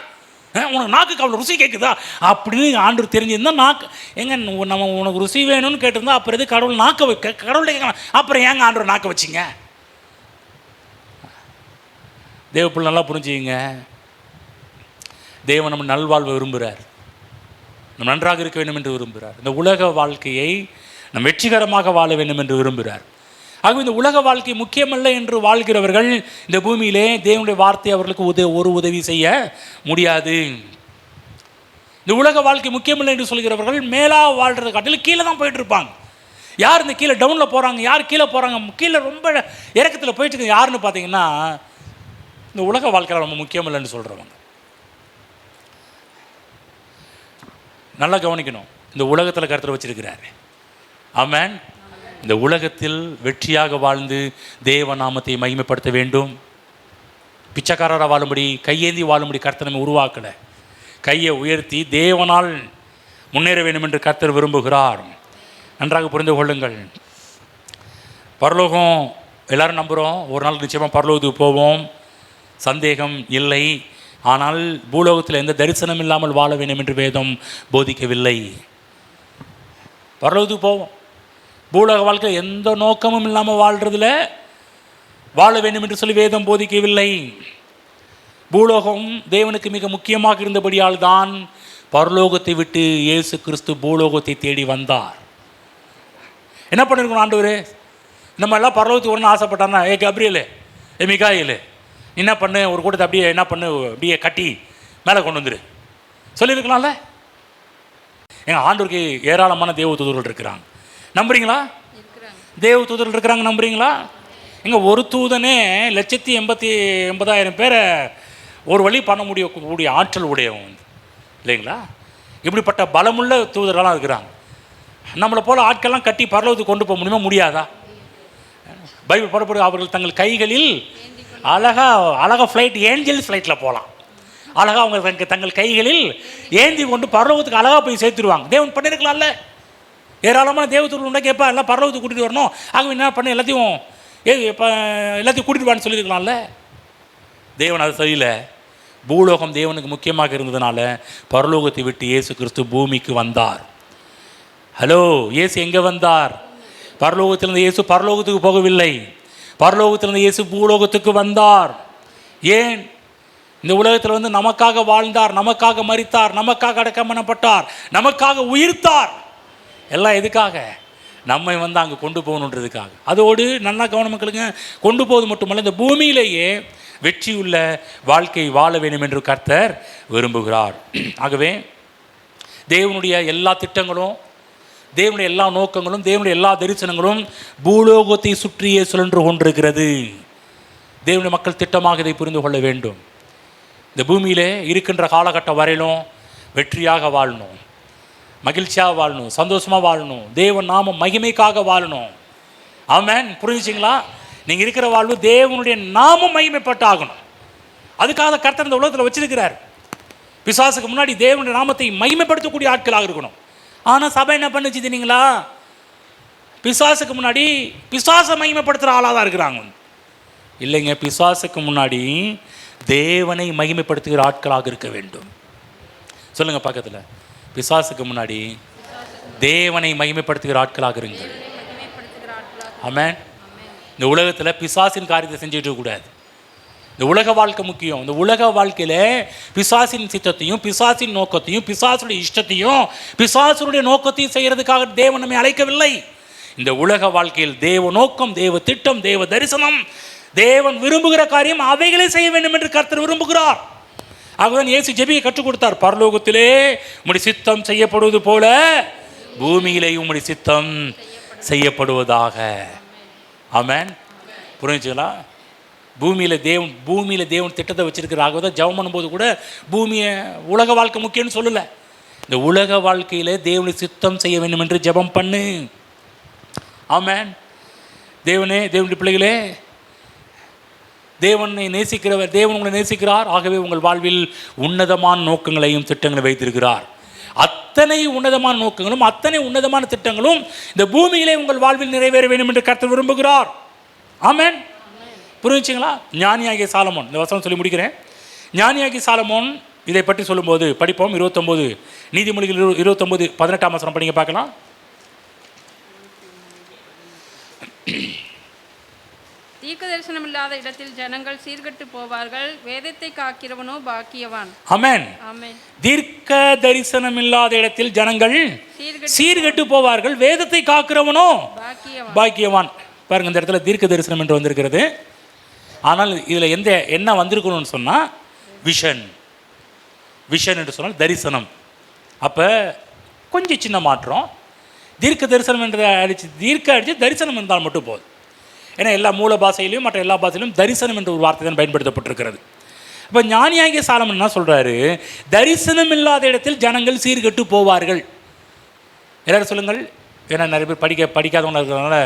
உனக்கு நாக்குக்கு அவ்வளோ ருசி கேட்குதா அப்படின்னு ஆண்டவர் தெரிஞ்சிருந்தால் நாக்கு எங்க நம்ம உனக்கு ருசி வேணும்னு கேட்டிருந்தா அப்புறம் எது கடவுள் நாக்கை கடவுளை கேட்கலாம். அப்புறம் ஏங்க ஆண்டவர் நாக்கை வச்சிங்க? தேவப்பிள்ளை நல்லா புரிஞ்சுங்க, தேவன் நம்ம நல்வாழ்வை விரும்புகிறார், நம்ம நன்றாக இருக்க வேண்டும் என்று விரும்புகிறார். இந்த உலக வாழ்க்கையை நம்ம வெற்றிகரமாக வாழ வேண்டும் என்று விரும்புகிறார். ஆகவே இந்த உலக வாழ்க்கை முக்கியமல்ல என்று வாழ்கிறவர்கள் இந்த பூமியிலே தேவனுடைய வார்த்தை அவர்களுக்கு ஒரு உதவி செய்ய முடியாது. இந்த உலக வாழ்க்கை முக்கியமில்லை என்று சொல்கிறவர்கள் மேலாக வாழ்கிறத காட்டிலும் கீழே தான் போயிட்டு இருப்பாங்க. யார் இந்த கீழே டவுனில் போகிறாங்க, யார் கீழே போகிறாங்க, கீழே ரொம்ப இறக்கத்தில் போயிட்டு இருக்கு யாருன்னு பார்த்தீங்கன்னா இந்த உலக வாழ்க்கையில் ரொம்ப முக்கியமில்லைன்னு சொல்கிறவங்க. நல்லா கவனிக்கணும், இந்த உலகத்தில் கருத்தில் வச்சிருக்கிறாரு. ஆமென். இந்த உலகத்தில் வெற்றியாக வாழ்ந்து தேவ நாமத்தை மகிமைப்படுத்த வேண்டும். பிச்சைக்காரராக வாழும்படி, கையேந்தி வாழும்படி கர்த்தர் நம்ம உருவாக்கலை. கையை உயர்த்தி தேவனால் முன்னேற வேண்டும் என்று கர்த்தர் விரும்புகிறார். நன்றாக புரிந்து கொள்ளுங்கள். பரலோகம் எல்லாரும் நம்புகிறோம், ஒரு நாள் நிச்சயமாக பரலோகத்துக்கு போவோம், சந்தேகம் இல்லை. ஆனால் பூலோகத்தில் எந்த தரிசனம் இல்லாமல் வாழ வேண்டும் என்று வேதம் போதிக்கவில்லை. பரலோகத்துக்கு போவோம், பூலோக வாழ்க்கை எந்த நோக்கமும் இல்லாமல் வாழ்கிறதுல வாழ வேண்டும் என்று சொல்லி வேதம் போதிக்கவில்லை. பூலோகம் தேவனுக்கு மிக முக்கியமாக இருந்தபடியால் தான் பரலோகத்தை விட்டு இயேசு கிறிஸ்து பூலோகத்தை தேடி வந்தார். என்ன பண்ணிருக்கணும் ஆண்டவர்? நம்ம எல்லாம் பரலோகத்துக்கு வரணும்னு ஆசைப்பட்டார்னா, கப்ரியேலு, மிகாயேலு, என்ன பண்ணு, ஒரு கூட்டத்தை அப்படியே என்ன பண்ணு, அப்படியே கட்டி மேலே கொண்டு வந்துரு சொல்லியிருக்கலாம்ல. எங்கள் ஆண்டவருக்கு ஏராளமான தேவ தூதர்கள் இருக்கிறாங்க, நம்புறீங்களா? தேவ தூதர்கள் இருக்கிறாங்க, நம்புறீங்களா? எங்க ஒரு தூதனே 1,80,000 பேரை ஒரு வழி பண்ண முடியக்கூடிய ஆற்றல் உடையவன் இல்லைங்களா? இப்படிப்பட்ட பலமுள்ள தூதர்களாக இருக்கிறாங்க. நம்மளை போல் ஆட்கள்லாம் கட்டி பரலோகத்துக்கு கொண்டு போக முடியுமா? முடியாதா? பைபிள் போடப்படும், அவர்கள் தங்கள் கைகளில் அழகாக ஃப்ளைட், ஏஞ்சல் ஃப்ளைட்டில் போகலாம், அழகாக அவங்க தங்கள் கைகளில் ஏந்தி கொண்டு பரலோகத்துக்கு அழகாக போய் சேர்த்துருவாங்க. தேவன் பண்ணியிருக்கலாம்ல, ஏராளமான தேவதூர்கள் உண்டா கேட்பா, எல்லாம் பரலோகத்துக்கு கூட்டிகிட்டு வரணும், ஆகவே என்ன பண்ண எல்லாத்தையும் கூட்டிகிட்டு வான்னு சொல்லியிருக்கலாம்ல. தேவன் அதை சரியில்லை, பூலோகம் தேவனுக்கு முக்கியமாக இருந்ததுனால பரலோகத்தை விட்டு இயேசு கிறிஸ்து பூமிக்கு வந்தார். ஹலோ, இயேசு எங்கே வந்தார்? பரலோகத்திலிருந்து இயேசு பரலோகத்துக்கு போகவில்லை. பரலோகத்திலிருந்து இயேசு பூலோகத்துக்கு வந்தார். ஏன்? இந்த உலகத்தில் வந்து நமக்காக வாழ்ந்தார், நமக்காக மரித்தார், நமக்காக அடக்கம் பண்ணப்பட்டார், நமக்காக உயிர்த்தார். எல்லாம் எதுக்காக? நம்மை வந்து அங்கே கொண்டு போகணுன்றதுக்காக. அதோடு நல்லா கவனம் மக்களுங்க, கொண்டு போவது மட்டுமல்ல, இந்த பூமியிலேயே வெற்றியுள்ள வாழ்க்கை வாழ வேண்டும் என்று கர்த்தர் விரும்புகிறார். ஆகவே தேவனுடைய எல்லா திட்டங்களும், தேவனுடைய எல்லா நோக்கங்களும், தேவனுடைய எல்லா தரிசனங்களும் பூலோகத்தை சுற்றியே சுழன்று கொண்டிருக்கிறது. தேவனுடைய மக்கள் திட்டமாக இதை புரிந்து கொள்ள வேண்டும். இந்த பூமியிலே இருக்கின்ற காலகட்டம் வரையிலும் வெற்றியாக வாழணும், மகிழ்ச்சியாக வாழணும், சந்தோஷமாக வாழணும், தேவன் நாம மகிமைக்காக வாழணும். ஆமென். புரிஞ்சுச்சிங்களா? நீங்கள் இருக்கிற வாழ்வு தேவனுடைய நாமம் மகிமைப்பட்டாகணும். அதுக்காக கர்த்தர் இந்த உலகத்தில் வச்சிருக்கிறார். பிசாசுக்கு முன்னாடி தேவனுடைய நாமத்தை மகிமைப்படுத்தக்கூடிய ஆட்களாக இருக்கணும். ஆனால் சபை என்ன பண்ணுச்சு தெரியுங்களா? பிசாசுக்கு முன்னாடி பிசாசை மகிமைப்படுத்துகிற ஆளாக தான் இருக்கிறாங்க. இல்லைங்க, பிசாசுக்கு முன்னாடி தேவனை மகிமைப்படுத்துகிற ஆட்களாக இருக்க வேண்டும். சொல்லுங்கள் பக்கத்தில், பிசாசுக்கு முன்னாடி தேவனை மகிமைப்படுத்துகிற ஆட்களாக இருங்கள். ஆமென். இந்த உலகத்தில் பிசாசின் காரியத்தை செஞ்சுட்டு இருக்கக்கூடாது. இந்த உலக வாழ்க்கை முக்கியம். இந்த உலக வாழ்க்கையில் பிசாசின் சித்தத்தையும், பிசாசின் நோக்கத்தையும், பிசாசுடைய இஷ்டத்தையும், பிசாசுடைய நோக்கத்தையும் செய்கிறதுக்காக தேவன் நம்மை அழைக்கவில்லை. இந்த உலக வாழ்க்கையில் தேவ நோக்கம், தேவ திட்டம், தேவ தரிசனம், தேவன் விரும்புகிற காரியம் அவைகளை செய்ய வேண்டும் என்று கர்த்தர் விரும்புகிறார். ஆகவே இயேசு ஜெபிக்க கற்றுக் கொடுத்தார். பரலோகத்திலே உம்முடைய சித்தம் செய்யப்படுவது போல பூமியிலே உம்முடைய சித்தம் செய்யப்படுவதாக. ஆமென். புரிஞ்சுங்களா? பூமியில் தேவன் திட்டத்தை வச்சிருக்கிறாக தான் ஜெபம் பண்ணும்போது கூட பூமியை உலக வாழ்க்கை முக்கியம்னு சொல்லலை. இந்த உலக வாழ்க்கையில் தேவனுடைய சித்தம் செய்ய வேண்டும் என்று ஜெபம் பண்ணு. ஆமென். தேவனுடைய பிள்ளைகளே, தேவனை நேசிக்கிறவர், தேவன் உங்களை நேசிக்கிறார். ஆகவே உங்கள் வாழ்வில் உன்னதமான நோக்கங்களையும் திட்டங்களை வைத்திருக்கிறார். அத்தனை உன்னதமான நோக்கங்களும், அத்தனை உன்னதமான திட்டங்களும் இந்த பூமியிலே உங்கள் வாழ்வில் நிறைவேற வேண்டும் என்று கர்த்தர் விரும்புகிறார். ஆமென். புரிஞ்சுங்களா? ஞானியாகிய சாலமோன், இந்த வசனம் சொல்லி முடிக்கிறேன். ஞானியாகிய சாலமோன் இதை பற்றி சொல்லும்போது படிப்போம். 29 நீதிமொழிகள் 29 18ஆம் வசனம் படிங்க பார்க்கலாம். தீர்க்க தரிசனம் இல்லாத இடத்தில் ஜனங்கள் சீர்கெட்டு போவார்கள், வேதத்தை காக்கிறவனோ பாக்கியவான். ஆமென். ஆமென். தீர்க்க தரிசனம் இல்லாத இடத்தில் ஜனங்கள் சீர்கெட்டு போவார்கள், வேதத்தை காக்கிறவனோ பாக்கியவான். பாருங்க, இந்த இடத்துல தீர்க்க தரிசனம் என்று வந்திருக்கிறது. ஆனால் இதில் என்ன வந்திருக்கணும்னு சொன்னால் விஷன் என்று சொன்னால் தரிசனம். அப்போ கொஞ்சம் சின்ன மாற்றம். தீர்க்க தரிசனம் என்ற அடித்து தரிசனம் இருந்தால் மட்டும் போதும். ஏன்னா எல்லா மூல பாஷையிலையும் மற்ற எல்லா பாஷையிலும் தரிசனம் என்ற ஒரு வார்த்தை தான் பயன்படுத்தப்பட்டிருக்கிறது. இப்போ ஞானியாகிய சாலமன் என்ன சொல்கிறாரு? தரிசனம் இல்லாத இடத்தில் ஜனங்கள் சீர்கெட்டு போவார்கள். எல்லாரும் சொல்லுங்கள். ஏன்னா நிறைய பேர் படிக்காதவங்க இருக்கிறதுனால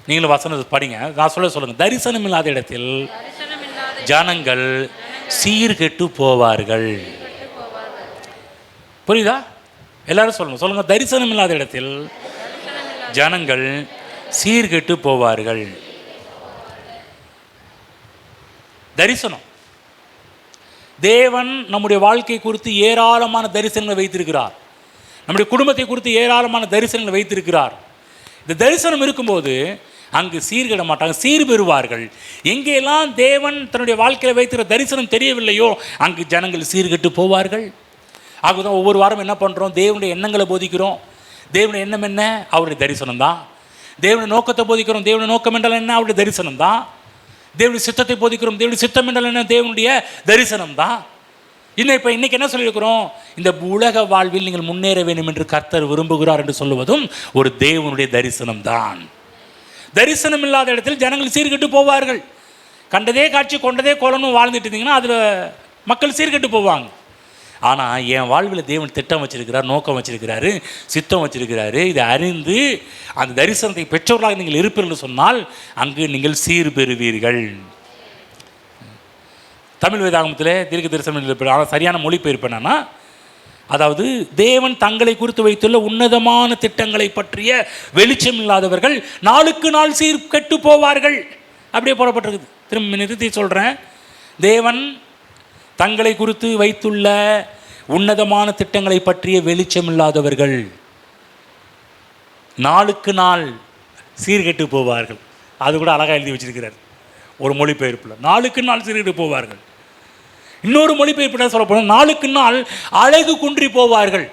நீங்களும் வசனத்தை படிங்க. நான் சொல்லுங்கள். தரிசனம் இல்லாத இடத்தில் ஜனங்கள் சீர்கெட்டு போவார்கள். புரியுதா? எல்லாரும் சொல்லுங்கள். தரிசனம் இல்லாத இடத்தில் ஜனங்கள் சீர்கெட்டு போவார்கள். தரிசனம். தேவன் நம்முடைய வாழ்க்கை குறித்து ஏராளமான தரிசனங்களை வைத்திருக்கிறார். நம்முடைய குடும்பத்தை குறித்து ஏராளமான தரிசனங்களை வைத்திருக்கிறார். இந்த தரிசனம் இருக்கும்போது அங்கு சீர்கெட மாட்டாங்க, சீர்பெறுவார்கள். எங்கெல்லாம் தேவன் தன்னுடைய வாழ்க்கையில் வைத்திருக்கிற தரிசனம் தெரியவில்லையோ அங்கு ஜனங்கள் சீர்கெட்டு போவார்கள். ஆகதான் ஒவ்வொரு வாரம் என்ன பண்ணுறோம்? தேவனுடைய எண்ணங்களை போதிக்கிறோம். தேவனுடைய எண்ணம் என்ன? அவருடைய தரிசனம் தான். தேவனுடைய நோக்கத்தை போதிக்கிறோம். தேவனுடைய நோக்கம் என்றால் என்ன? அவருடைய தரிசனம் தான். தேவனுடைய சித்தத்தை போதிக்கிறோம். தேவனுடைய சித்தம் என்றால் என்ன? தேவனுடைய தரிசனம் தான். இன்னைக்கு என்ன சொல்லியிருக்கிறோம்? இந்த உலக வாழ்வில் நீங்கள் முன்னேற வேண்டும் என்று கர்த்தர் விரும்புகிறார் என்று சொல்லுவதும் ஒரு தேவனுடைய தரிசனம் தான். தரிசனம் இல்லாத இடத்தில் ஜனங்கள் சீர்கெட்டு போவார்கள். கண்டதே காட்சி கொண்டதே கோலமும் வாழ்ந்துட்டு இருந்தீங்கன்னா அதில் மக்கள் சீர்கெட்டு போவாங்க. ஆனால் என் வாழ்வில் தேவன் திட்டம் வச்சிருக்கிறார், நோக்கம் வச்சிருக்கிறாரு, சித்தம் வச்சிருக்கிறாரு. இதை அறிந்து அந்த தரிசனத்தை பெற்றவர்களாக நீங்கள் இருப்பீர்கள் சொன்னால் அங்கு நீங்கள் சீர் பெறுவீர்கள். தமிழ் வேதாகமத்தில் தீர்க்க தரிசனம் இருப்பேன். ஆனால் சரியான மொழிபெயர்ப்பு என்னன்னா, அதாவது தேவன் தங்களை குறித்து வைத்துள்ள உன்னதமான திட்டங்களை பற்றிய வெளிச்சம் இல்லாதவர்கள் நாளுக்கு நாள் சீர்கெட்டு போவார்கள். அப்படியே போடப்பட்டிருக்குது. திரும்ப நிறுத்தி சொல்கிறேன். தேவன் தங்களை குறித்து வைத்துள்ள உன்னதமான திட்டங்களை பற்றிய வெளிச்சமில்லாதவர்கள் நாளுக்கு நாள் சீர்கெட்டு போவார்கள். அது கூட அழகாக எழுதி வச்சிருக்கிறார் ஒரு மொழிபெயர்ப்பில். நாளுக்கு நாள் சீர்கெட்டு போவார்கள். இன்னொரு மொழிபெயர்ப்பில் சொல்ல போனால் நாளுக்கு நாள் அழகு குன்றி போவார்கள்.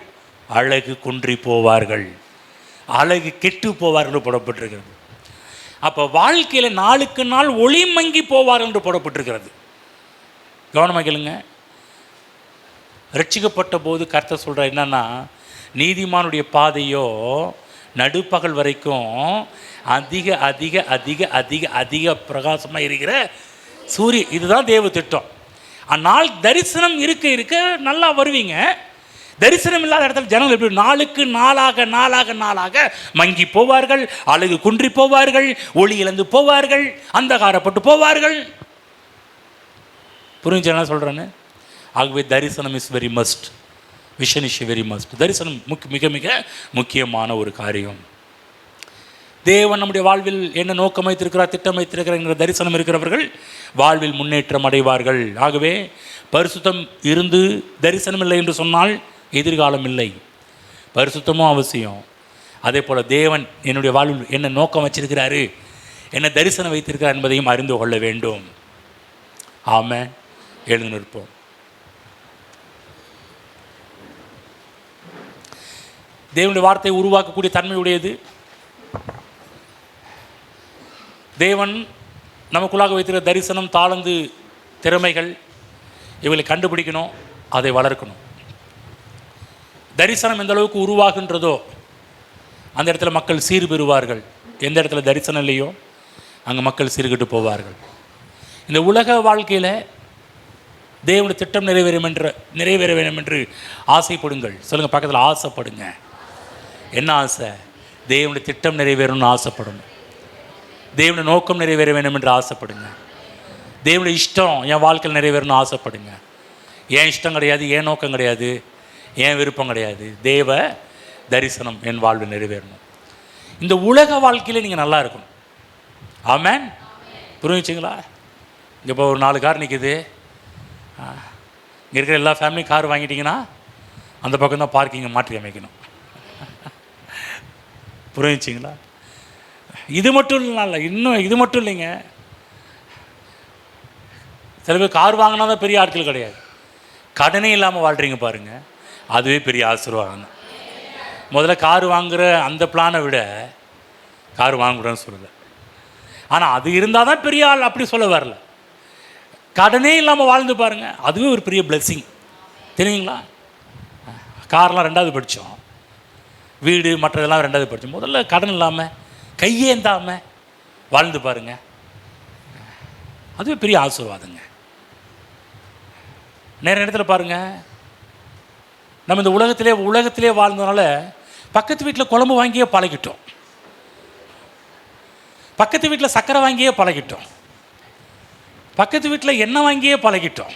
அழகு குன்றி போவார்கள், அழகு கெட்டு போவார்கள் போடப்பட்டிருக்கிறது. அப்போ வாழ்க்கையில் நாளுக்கு நாள் ஒளி மங்கி போவார்கள் என்று போடப்பட்டிருக்கிறது. கவனமாக கேளுங்க. ரட்சிக்கப்பட்ட போது கர்த்தர் சொல்கிறார் என்னன்னா, நீதிமானுடைய பாதையோ நடுப்பகல் வரைக்கும் அதிக அதிக அதிக அதிக அதிக பிரகாசமாக இருக்கிற சூரிய. இதுதான் தேவ திட்டம். ஆனால் தரிசனம் இருக்க இருக்க நல்லா வருவீங்க. தரிசனம் இல்லாத இடத்துல ஜனங்கள் எப்படி நாளுக்கு நாளாக நாளாக நாளாக மங்கி போவார்கள், அழகு குன்றி போவார்கள், ஒளி இழந்து போவார்கள், அந்தகாரப்பட்டு போவார்கள். புரிஞ்சு என்ன சொல்கிறேன்னு? ஆகவே தரிசனம் is very must, vision is very must. தரிசனம் மிக மிக முக்கியமான ஒரு காரியம். தேவன் நம்முடைய வாழ்வில் என்ன நோக்கம் வைத்திருக்கிறார், திட்டம் வைத்திருக்கிறார் என்கிற தரிசனம் இருக்கிறவர்கள் வாழ்வில் முன்னேற்றம் அடைவார்கள். ஆகவே பரிசுத்தம் இருந்து தரிசனம் இல்லை என்று சொன்னால் எதிர்காலம் இல்லை. பரிசுத்தமும் அவசியம். அதே போல் தேவன் என்னுடைய வாழ்வில் என்ன நோக்கம் வச்சிருக்கிறாரு, என்ன தரிசனம் வைத்திருக்கிறார் என்பதையும் அறிந்து கொள்ள வேண்டும். ஆமென். எழுந்து நிற்போம். தேவனுடைய வார்த்தை உருவாக்கக்கூடிய தன்மையுடையது. தேவன் நமக்குள்ளாக வைத்திருக்கிற தரிசனம், தாளந்து, திறமைகள் இவங்களை கண்டுபிடிக்கணும், அதை வளர்க்கணும். தரிசனம் எந்த அளவுக்கு உருவாகின்றதோ அந்த இடத்துல மக்கள் சீர் பெறுவார்கள். எந்த இடத்துல தரிசனம் இல்லையோ அங்கே மக்கள் சீர்கெட்டு போவார்கள். இந்த உலக வாழ்க்கையில் தேவனுடைய திட்டம் நிறைவேற வேண்டும் என்று ஆசைப்படுங்கள். சொல்லுங்கள் பக்கத்தில், ஆசைப்படுங்க. என்ன ஆசை? தேவனுடைய திட்டம் நிறைவேறணும்னு ஆசைப்படணும். தேவனுடைய நோக்கம் நிறைவேற வேண்டும் என்று ஆசைப்படுங்க. தேவனுடைய இஷ்டம் என் வாழ்க்கையில் நிறைவேறணும்னு ஆசைப்படுங்க. என் இஷ்டம் கிடையாது, என் நோக்கம் கிடையாது, என் விருப்பம் கிடையாது. தேவ தரிசனம் என் வாழ்வில் நிறைவேறணும். இந்த உலக வாழ்க்கையில் நீங்கள் நல்லா இருக்கணும். ஆமென். புரிஞ்சுங்களா? இங்கே இப்போ ஒரு 4 கார் நிற்குது. இங்கே இருக்கிற எல்லா ஃபேமிலியும் கார் வாங்கிட்டிங்கன்னா அந்த பக்கம் தான் பார்க்கிங்கை மாற்றி அமைக்கணும். புரிஞ்சுங்களா? இது மட்டும் இல்லை, இன்னும் இது மட்டும் இல்லைங்க. சில பேர் கார் வாங்கினா தான் பெரிய ஆட்கள் கிடையாது. கடனே இல்லாமல் வாழ்கிறீங்க பாருங்கள், அதுவே பெரிய ஆசீர்வாதம். முதல்ல கார் வாங்குகிற அந்த பிளானை விட கார் வாங்கக்கூடாதுன்னு சொல்லலை. ஆனால் அது இருந்தால் தான் பெரிய ஆள், அப்படி சொல்ல வரல. கடனே இல்லாமல் வாழ்ந்து பாருங்கள், அதுவே ஒரு பெரிய பிளெஸ்ஸிங். தெரியுங்களா? கார்லாம் 2வது படித்தோம், வீடு மற்றதெல்லாம் 2வது படித்தோம். முதல்ல கடன் இல்லாமல் கையேந்தாமல் வாழ்ந்து பாருங்கள், அதுவே பெரிய ஆசீர்வாதங்க. நிறைய இடத்துல பாருங்கள், நம்ம இந்த உலகத்திலே வாழ்ந்ததுனால பக்கத்து வீட்டில் குழம்பு வாங்கியே பழகிட்டோம், பக்கத்து வீட்டில் சக்கரை வாங்கியே பழகிட்டோம், பக்கத்து வீட்டில் எண்ணெய் வாங்கியே பழகிட்டோம்.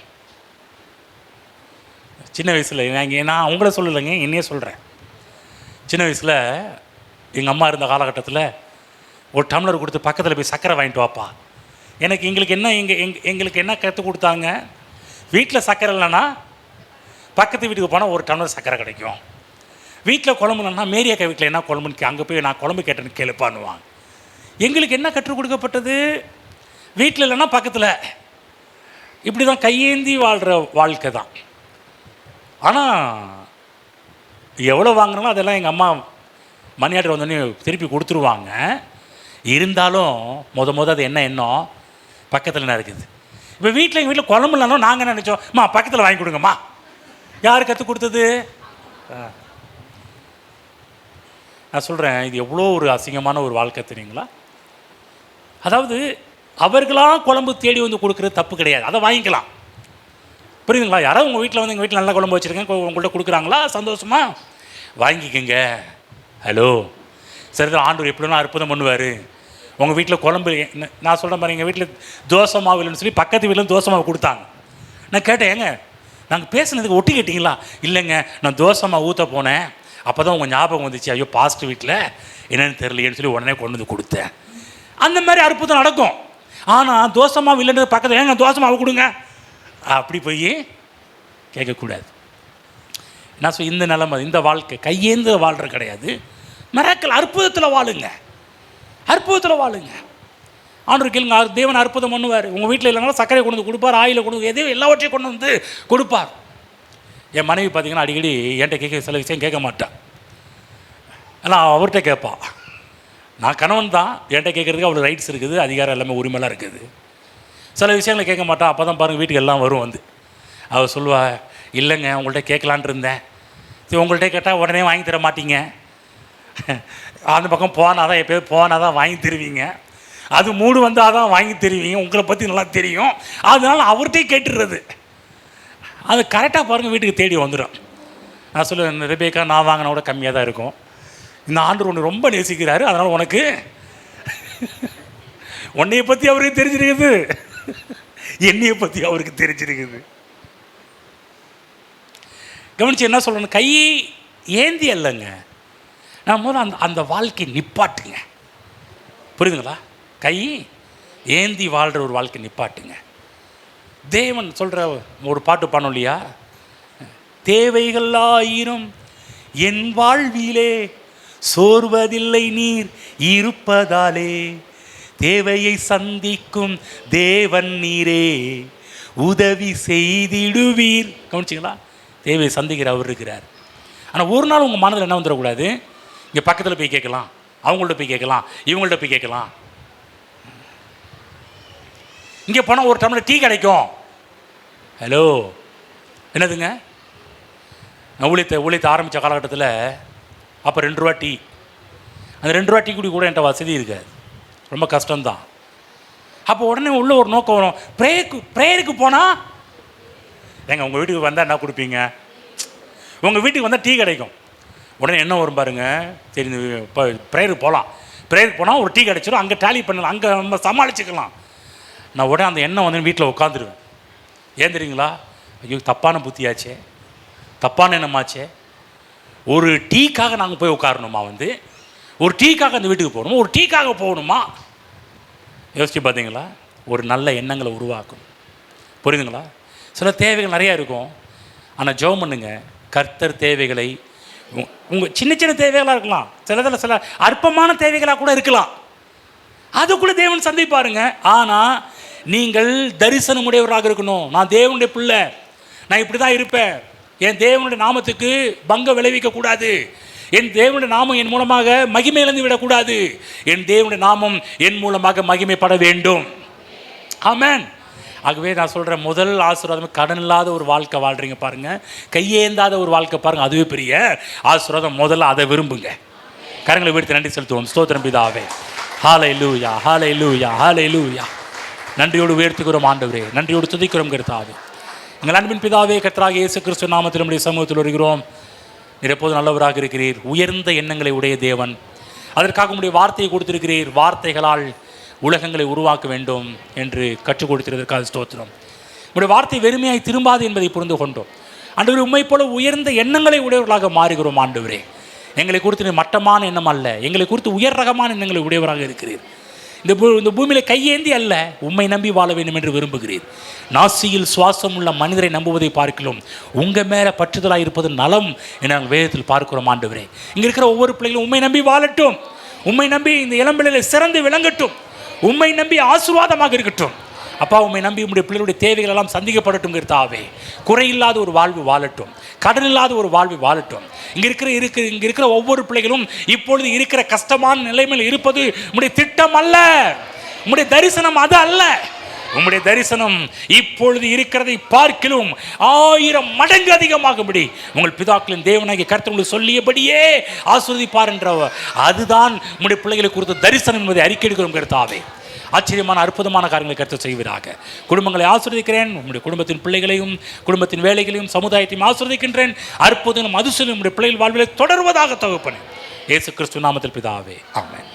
சின்ன வயசில் நான் அவங்கள சொல்லலைங்க, என்னையே சொல்கிறேன். சின்ன வயசில் எங்கள் அம்மா இருந்த காலகட்டத்தில் ஒரு டம்ளர் கொடுத்து பக்கத்தில் போய் சக்கரை வாங்கிட்டு வாப்பா. எங்களுக்கு என்ன கற்றுக் கொடுத்தாங்க? வீட்டில் சக்கரை இல்லைன்னா பக்கத்து வீட்டுக்கு போனால் ஒரு டம்ளர் சக்கரை கிடைக்கும். வீட்டில் குழம்பு இல்லைன்னா மேரியாக்கா வீட்டில் என்ன குழம்புன்னு அங்கே போய் நான் குழம்பு கேட்டேன்னு கேளுப்பான்னுவாங்க. எங்களுக்கு என்ன கற்றுக் கொடுக்கப்பட்டது? வீட்டில் இல்லைன்னா பக்கத்தில். இப்படி தான் கையேந்தி வாழ்கிற வாழ்க்கை தான். ஆனால் எவ்வளோ வாங்குறாங்களோ அதெல்லாம் எங்கள் அம்மா மணி ஆர்டர் வந்தோடனே திருப்பி கொடுத்துருவாங்க. இருந்தாலும் அது என்ன எண்ணம்? பக்கத்தில் என்ன இருக்குது? இப்போ எங்கள் வீட்டில் குழம்பு இல்லைனா நாங்கள் என்ன நினச்சோம்? பக்கத்தில் வாங்கி கொடுங்கம்மா. யார் கற்றுக் கொடுத்தது? நான் சொல்கிறேன், இது எவ்வளோ ஒரு அசிங்கமான ஒரு வாழ்க்கை தெரியுங்களா? அதாவது அவர்களாக குழம்பு தேடி வந்து கொடுக்குறது தப்பு கிடையாது, அதை வாங்கிக்கலாம். புரியுதுங்களா? யாராவது உங்கள் வீட்டில் வந்து எங்கள் வீட்டில் நல்லா குழம்பு வச்சுருக்கேன், உங்கள்கிட்ட கொடுக்குறாங்களா? சந்தோஷமா வாங்கிக்கோங்க. ஹலோ, சரிதான். ஆண்டவர் எப்படின்னா அற்புதம் பண்ணுவார். உங்கள் வீட்டில் குழம்பு, நான் சொல்கிறேன் பாருங்க, எங்கள் வீட்டில் தோசை மாவு இல்லைன்னு சொல்லி பக்கத்து வீட்டில் தோசை மாவு கொடுத்தாங்க. நான் கேட்டேன், ஏங்க நாங்கள் பேசுனதுக்கு ஒட்டி கேட்டிங்களா? இல்லைங்க, நான் தோசை மாவு ஊற்ற போனேன், அப்போ தான் உங்கள் ஞாபகம் வந்துச்சு, ஐயோ பாஸ்ட் வீட்டில் என்னென்னு தெரியலையேன்னு சொல்லி உடனே கொண்டு வந்து கொடுத்தேன். அந்த மாதிரி அற்புதம் நடக்கும். ஆனால் தோசை மாவு இல்லைன்றது பக்கத்தில், ஏங்க தோசை மாவு கொடுங்க அப்படி போய் கேட்கக்கூடாது. நான் சொல் இந்த நிலைமை, இந்த வாழ்க்கை கையேந்து வாழ்கிற கிடையாது. மிராக்கிள் அற்புதத்தில் வாழுங்க, அற்புதத்தில் வாழுங்க. ஆண்டவர் கேளுங்க, தேவன் அற்புதம் பண்ணுவார். உங்கள் வீட்டில் இல்லைனாலும் சர்க்கரை கொண்டு வந்து கொடுப்பார், ஆயிலை கொண்டு வந்து எதையும் எல்லாவற்றையும் கொண்டு வந்து கொடுப்பார். என் மனைவி பார்த்தீங்கன்னா அடிக்கடி என்கிட்ட கேட்க சில விஷயம் கேட்க மாட்டான், ஆனால் அவர்கிட்ட கேட்பான். நான் கணவன் தான், என்கிட்ட கேட்குறதுக்கு அவளுக்கு ரைட்ஸ் இருக்குது, அதிகாரம் எல்லாமே உரிமைலாம் இருக்குது. சில விஷயங்களை கேட்க மாட்டான். அப்போ தான் பாருங்கள் வீட்டுக்கு எல்லாம் வரும் வந்து. அவள் சொல்லுவா, இல்லைங்க உங்கள்கிட்ட கேட்கலான் இருந்தேன். சரி உங்கள்கிட்ட கேட்டால் உடனே வாங்கி தர மாட்டீங்க, அந்த பக்கம் போனால் தான் எப்போயும் போனால் தான் வாங்கி தருவீங்க, அது மூடு வந்தால் தான் வாங்கி தருவீங்க, உங்களை பற்றி நல்லா தெரியும், அதனால் அவர்கிட்டே கேட்டுடுறது. அது கரெக்டாக பாருங்கள் வீட்டுக்கு தேடி வந்துடும். நான் சொல்லுவேன், ரெபேக்கா நான் வாங்கினா கூட கம்மியாக தான் இருக்கும், இந்த ஆண்டவர் ஒன்று ரொம்ப நேசிக்கிறாரு, அதனால் உனக்கு உன்னையை பற்றி அவருக்கு தெரிஞ்சிருக்குது, என்னையை பற்றி அவருக்கு தெரிஞ்சிருக்குது. கவனிச்சு என்ன சொல்லணும், கை ஏந்தி அல்லங்க, நான் முதல்ல அந்த வாழ்க்கை நிப்பாட்டுங்க. புரியுதுங்களா? கை ஏந்தி வாழ்கிற ஒரு வாழ்க்கை நிப்பாட்டுங்க. தேவன் சொல்கிற ஒரு பாட்டு பாடணும் இல்லையா, தேவைகள் ஆயிரம் என் வாழ்விலே சோர்வதில்லை நீர் இருப்பதாலே, தேவையை சந்திக்கும் தேவன் நீரே உதவி செய்திடுவீர். கவனிச்சிங்களா? தேவையை சந்திக்கிற அவர் இருக்கிறார். ஆனால் ஒரு நாள் உங்கள் மனதில் என்ன வந்துடக்கூடாது, இங்கே பக்கத்தில் போய் கேட்கலாம், அவங்கள்ட்ட போய் கேட்கலாம், இவங்கள்ட்ட போய் கேட்கலாம், இங்கே போனால் ஒரு டம்ளர் டீ கிடைக்கும். ஹலோ என்னதுங்க, நான் ஊழியத்தை ஆரம்பித்த காலகட்டத்தில் அப்போ 2 ரூபா டீ, அந்த 2 ரூபா டீ குடி கூட என்கிட்ட வசதி இருக்காது, ரொம்ப கஷ்டம்தான். அப்போ உடனே உள்ள ஒரு நோக்கம் வரும், ப்ரேயருக்கு போனால் ஏங்க உங்கள் வீட்டுக்கு வந்தால் என்ன கொடுப்பீங்க, உங்கள் வீட்டுக்கு வந்தால் டீ கிடைக்கும். உடனே என்ன வரும் பாருங்க, சரி இப்போ ப்ரேயருக்கு போனால் ஒரு டீ கிடைச்சிடும், அங்கே டேலி பண்ணலாம், அங்கே நம்ம சமாளிச்சுக்கலாம். நான் உடனே அந்த எண்ணம் வந்து வீட்டில் உட்காந்துருவேன். ஏன் தெரியுங்களா, ஐயோ தப்பான புத்தியாச்சே, தப்பான எண்ணமாச்சே, ஒரு டீக்காக நாங்கள் போய் உட்காரணுமா, வந்து ஒரு டீக்காக அந்த வீட்டுக்கு போகணுமா, ஒரு டீக்காக போகணுமா, யோசிச்சு பார்த்தீங்களா? ஒரு நல்ல எண்ணங்களை உருவாக்கும். புரியுதுங்களா? சில தேவைகள் நிறையா இருக்கும், ஆனால் ஜெபம் பண்ணுங்க, கர்த்தர் தேவைகளை உங்கள் சின்ன சின்ன தேவைகளாக இருக்கலாம், சில அற்பமான தேவைகளாக கூட இருக்கலாம், அதுக்குள்ளே தேவன் சந்திப்பாருங்க. ஆனால் நீங்கள் தரிசனம் உடையவராக இருக்கணும். நான் தேவனுடைய பிள்ளை, நான் இப்படி தான் இருப்பேன், என் தேவனுடைய நாமத்துக்கு பங்கம் விளைவிக்கக்கூடாது, என் தேவனுடைய நாமம் என் மூலமாக மகிமை இழந்து விடக்கூடாது, என் தேவனுடைய நாமம் என் மூலமாக மகிமைப்பட வேண்டும். ஆமென். ஆகவே நான் சொல்கிறேன், முதல் ஆசீர்வாதம் கடன் இல்லாத ஒரு வாழ்க்கை வாழ்கிறீங்க பாருங்கள், கையேந்தாத ஒரு வாழ்க்கை பாருங்கள், அதுவே பெரிய ஆசீர்வாதம். முதல்ல அதை விரும்புங்க. கரங்களை வீழ்த்தி நன்றி செலுத்துவோம். ஸ்தோத்திரம் பிதாவே. ஹல்லேலூயா, ஹல்லேலூயா, ஹல்லேலூயா. நன்றியோடு உயர்த்துகிறோம் ஆண்டவரே, நன்றியோடு துதிக்கிறோம் கர்த்தாவே. எங்கள் அன்பின் பிதாவே, கர்த்தராகிய இயேசு கிறிஸ்து நாமத்தில் நம்முடைய சமூகத்தில் வருகிறோம். நீர் எப்போது நல்லவராக இருக்கிறீர், உயர்ந்த எண்ணங்களை உடைய தேவன், அதற்காக உங்களுடைய வார்த்தையை கொடுத்திருக்கிறீர். வார்த்தைகளால் உலகங்களை உருவாக்க வேண்டும் என்று கற்றுக் கொடுத்திருக்கிறதற்காக ஸ்தோத்திரம். உங்களுடைய வார்த்தை வெறுமையாய் திரும்பாது என்பதை புரிந்து கொண்டோம் ஆண்டவரே. உம்மை போல உயர்ந்த எண்ணங்களை உடையவர்களாக மாறுகிறோம் ஆண்டவரே. எங்களை குறித்து மட்டமான எண்ணம் அல்ல, எங்களை குறித்து உயர் ரகமான எண்ணங்களை உடையவராக இருக்கிறீர். இந்த பூமியில் கையேந்தி அல்ல, உம்மை நம்பி வாழ வேண்டும் என்று விரும்புகிறீர். நாசியில் சுவாசம் உள்ள மனிதரை நம்புவதை பார்க்கலாம், உங்கள் மேலே பற்றுதலாக இருப்பது நலம் என நாங்கள் வேதத்தில் பார்க்கிறோம் ஆண்டவரே. இங்கே இருக்கிற ஒவ்வொரு பிள்ளைகளும் உம்மை நம்பி வாழட்டும், உம்மை நம்பி இந்த இளம்பிள்ளைகளை சிறந்து விளங்கட்டும், உம்மை நம்பி ஆசீர்வாதமாக இருக்கட்டும். அப்பா, உம்மை நம்பி உம்முடைய பிள்ளைகளுடைய தேவைகள் எல்லாம் சந்திக்கப்படட்டும் கர்த்தாவே. குறையில்லாத ஒரு வாழ்வு வாழட்டும், கடன் இல்லாத ஒரு வாழ்வு வாழட்டும். இங்கே இருக்கிற ஒவ்வொரு பிள்ளைகளும் இப்பொழுது இருக்கிற கஷ்டமான நிலைமையில் இருப்பது உம்முடைய திட்டம் அல்ல, உம்முடைய தரிசனம் அது அல்ல. உம்முடைய தரிசனம் இப்பொழுது இருக்கிறதை பார்க்கிலும் 1000 மடங்கு அதிகமாகும்படி உங்கள் பிதாக்களின் தேவனாகிய கர்த்தர் உங்களுக்கு சொல்லியபடியே ஆசீர்வதிப்பார் என்ற அதுதான் உம்முடைய பிள்ளைகளை குறித்த தரிசனம் என்பதை அறிக்கை எடுக்கிறோம் கர்த்தாவே. ஆச்சரியமான அற்புதமான காரியங்களை கர்த்தர் செய்வதாக. குடும்பங்களை ஆசீர்வதிக்கிறேன், உங்களுடைய குடும்பத்தின் பிள்ளைகளையும் குடும்பத்தின் வேலைகளையும் சமுதாயத்தையும் ஆசீர்வதிக்கின்றேன். அற்புதம் அதிசயம் உங்களுடைய பிள்ளைகள் வாழ்வில் தொடர்வதாக தகப்பனே, இயேசு கிறிஸ்து நாமத்தில் பிதாவே, ஆமென்.